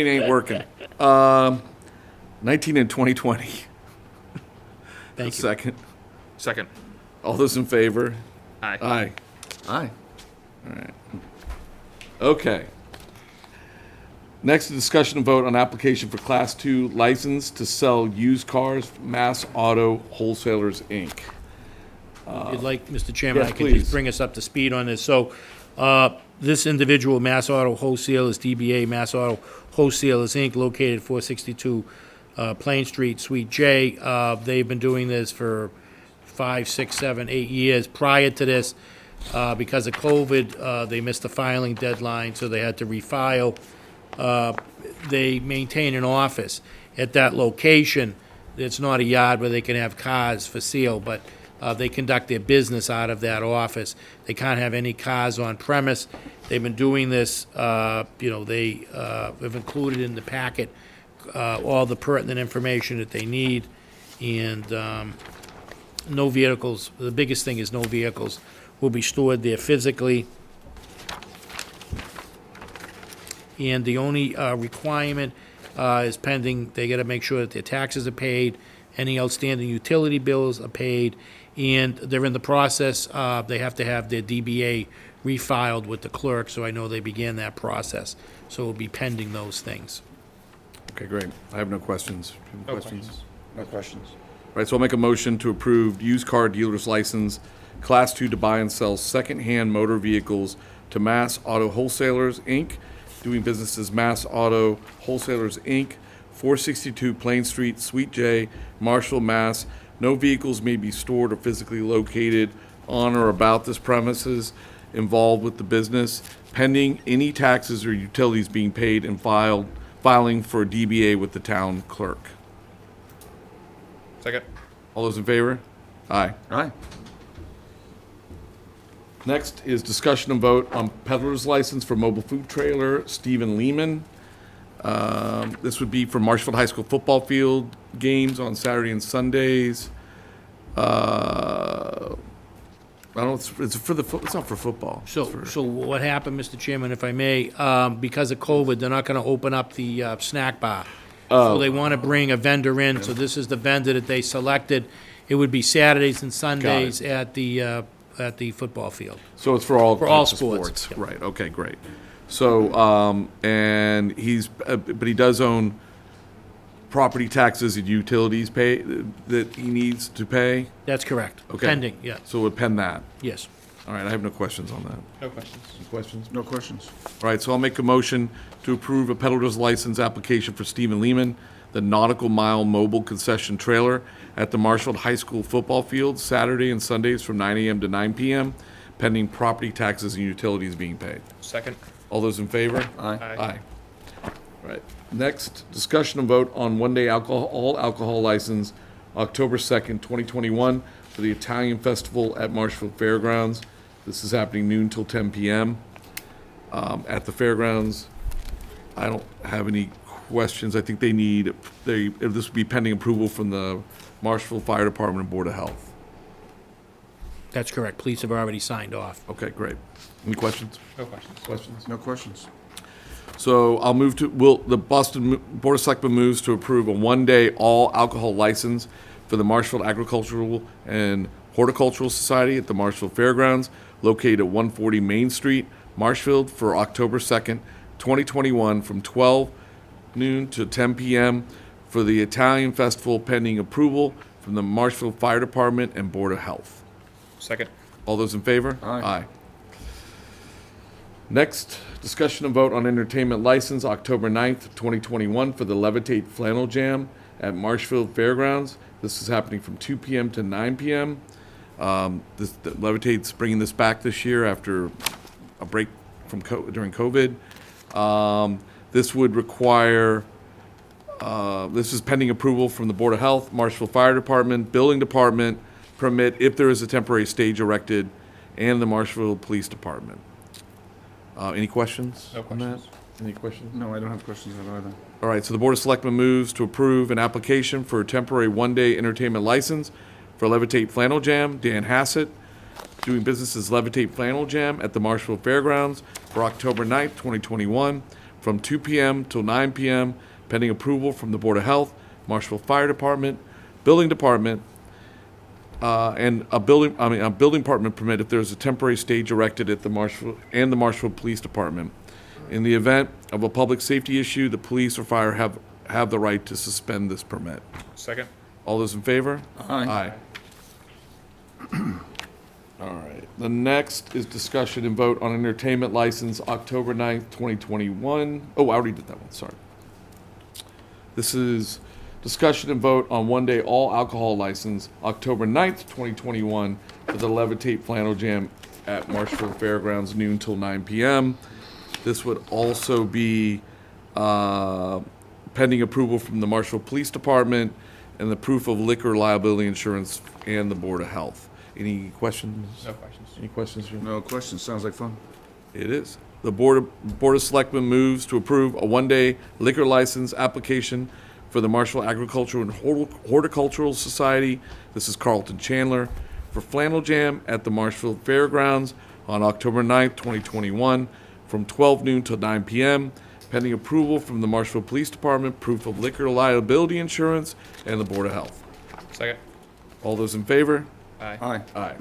Speaker 1: ain't working. 19 and 2020.
Speaker 2: Thank you.
Speaker 1: Second.
Speaker 3: Second.
Speaker 1: All those in favor?
Speaker 3: Aye.
Speaker 1: Aye.
Speaker 5: Aye.
Speaker 1: Okay. Next, a discussion and vote on application for Class 2 license to sell used cars, Mass Auto Wholesalers, Inc.
Speaker 2: If you'd like, Mr. Chairman,
Speaker 1: yes,
Speaker 2: I can
Speaker 1: please.
Speaker 2: just bring us up to speed on this. So, this individual, Mass Auto Wholesalers, DBA Mass Auto Wholesalers, Inc., located 462 Plain Street, Suite J. They've been doing this for 5, 6, 7, 8 years. Prior to this, because of COVID, they missed the filing deadline, so they had to refile. They maintain an office at that location. It's not a yard where they can have cars for sale, but they conduct their business out of that office. They can't have any cars on premise. They've been doing this, they have included in the packet all the pertinent information that they need, and no vehicles, the biggest thing is no vehicles will be stored there physically. And the only requirement is pending, they gotta make sure that their taxes are paid, any outstanding utility bills are paid, and they're in the process, they have to have their DBA refiled with the clerk, so I know they began that process. So it'll be pending those things.
Speaker 1: Okay, great. I have no questions. Any
Speaker 3: No questions.
Speaker 5: No questions.
Speaker 1: All right, so I'll make a motion to approve used car dealer's license, Class 2 to buy and sell secondhand motor vehicles to Mass Auto Wholesalers, Inc., doing business as Mass Auto Wholesalers, Inc., 462 Plain Street, Suite J, Marshall, Mass. No vehicles may be stored or physically located on or about this premises involved with the business, pending any taxes or utilities being paid and filing for a DBA with the town clerk.
Speaker 3: Second.
Speaker 1: All those in favor? Aye.
Speaker 5: Aye.
Speaker 1: Next is discussion and vote on peddler's license for mobile food trailer, Stephen Lehman. This would be for Marshfield High School football field games on Saturday and Sundays. I don't, it's for the, it's not for football. It's
Speaker 2: So,
Speaker 1: for-
Speaker 2: so what happened, Mr. Chairman, if I may, because of COVID, they're not gonna open up the snack bar. So they wanna bring a vendor in, so this is the vendor that they selected. It would be Saturdays and Sundays at the football field.
Speaker 1: So it's for all
Speaker 2: For all
Speaker 1: types of
Speaker 2: sports,
Speaker 1: sports. Right, okay, great. So, and he's, but he does own property taxes and utilities pay, that he needs to pay?
Speaker 2: That's correct.
Speaker 1: Okay.
Speaker 2: Pending, yeah,
Speaker 1: So we'll pen that.
Speaker 2: yes.
Speaker 1: All right, I have no questions on that.
Speaker 3: No questions.
Speaker 1: Any questions?
Speaker 5: No questions.
Speaker 1: All right, so I'll make a motion to approve a peddler's license application for Stephen Lehman, the Nautical Mile Mobile Concession Trailer at the Marshfield High School football field, Saturday and Sundays from 9 a.m. to 9 p.m., pending property taxes and utilities being paid.
Speaker 3: Second.
Speaker 1: All those in favor?
Speaker 5: Aye.
Speaker 1: Aye. All right. Next, discussion and vote on one-day all alcohol license, October 2nd, 2021, for the Italian Festival at Marshfield Fairgrounds. This is happening noon till 10 p.m. At the fairgrounds. I don't have any questions. I think this would be pending approval from the Marshfield Fire Department and Board of Health.
Speaker 2: That's correct. Police have already signed off.
Speaker 1: Okay, great. Any questions?
Speaker 3: No questions.
Speaker 1: Questions?
Speaker 5: No questions.
Speaker 1: So I'll move to, the Boston Board of Selectmen moves to approve a one-day all alcohol license for the Marshfield Agricultural and Horticultural Society at the Marshfield Fairgrounds, located at 140 Main Street, Marshfield, for October 2nd, 2021, from 12 noon to 10 p.m. for the Italian Festival, pending approval from the Marshfield Fire Department and Board of Health.
Speaker 3: Second.
Speaker 1: All those in favor?
Speaker 5: Aye.
Speaker 1: Next, discussion and vote on entertainment license, October 9th, 2021, for the Levitate Flannel Jam at Marshfield Fairgrounds. This is happening from 2 p.m. to 9 p.m. Levitate's bringing this back this year after a break from during COVID. This would require, this is pending approval from the Board of Health, Marshfield Fire Department, Building Department, permit if there is a temporary stage erected, and the Marshfield Police Department. Any questions?
Speaker 3: No
Speaker 1: on that?
Speaker 3: questions.
Speaker 1: Any questions?
Speaker 5: No, I don't have questions on either.
Speaker 1: All right, so the Board of Selectmen moves to approve an application for a temporary one-day entertainment license for Levitate Flannel Jam, Dan Hassett, doing business as Levitate Flannel Jam at the Marshfield Fairgrounds for October 9th, 2021, from 2 p.m. till 9 p.m., pending approval from the Board of Health, Marshfield Fire Department, Building Department, and a building department permit if there's a temporary stage erected at the Marshfield Police Department. In the event of a public safety issue, the police or fire have the right to suspend this permit.
Speaker 3: Second.
Speaker 1: All those in favor?
Speaker 5: Aye.
Speaker 1: All right. The next is discussion and vote on entertainment license, October 9th, 2021. Oh, I already did that one, sorry. This is discussion and vote on one-day all alcohol license, October 9th, 2021, for the Levitate Flannel Jam at Marshfield Fairgrounds, noon till 9 p.m. This would also be pending approval from the Marshfield Police Department and the proof of liquor liability insurance and the Board of Health. Any questions?
Speaker 3: No questions.
Speaker 1: Any questions, Jim?
Speaker 5: No questions, sounds like fun.
Speaker 1: It is. The Board of Selectmen moves to approve a one-day liquor license application for the Marshall Agricultural and Horticultural Society. This is Carlton Chandler for Flannel Jam at the Marshfield Fairgrounds on October 9th, 2021, from 12 noon to 9 p.m., pending approval from the Marshfield Police Department, proof of liquor liability insurance, and the Board of Health.
Speaker 3: Second.
Speaker 1: All those in favor?
Speaker 3: Aye.
Speaker 5: Aye.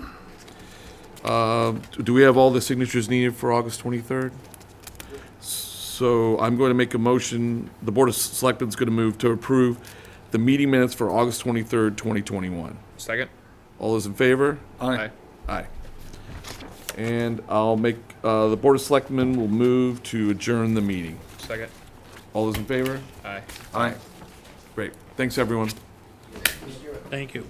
Speaker 1: Aye. Do we have all the signatures needed for August 23rd? So I'm going to make a motion, the Board of Selectmen is going to move to approve the meeting minutes for August 23rd, 2021.
Speaker 3: Second.
Speaker 1: All those in favor?
Speaker 5: Aye.
Speaker 1: Aye. And I'll make, the Board of Selectmen will move to adjourn the meeting.
Speaker 3: Second.
Speaker 1: All those in favor?
Speaker 3: Aye.
Speaker 5: Aye.
Speaker 1: Great. Thanks, everyone.
Speaker 2: Thank you.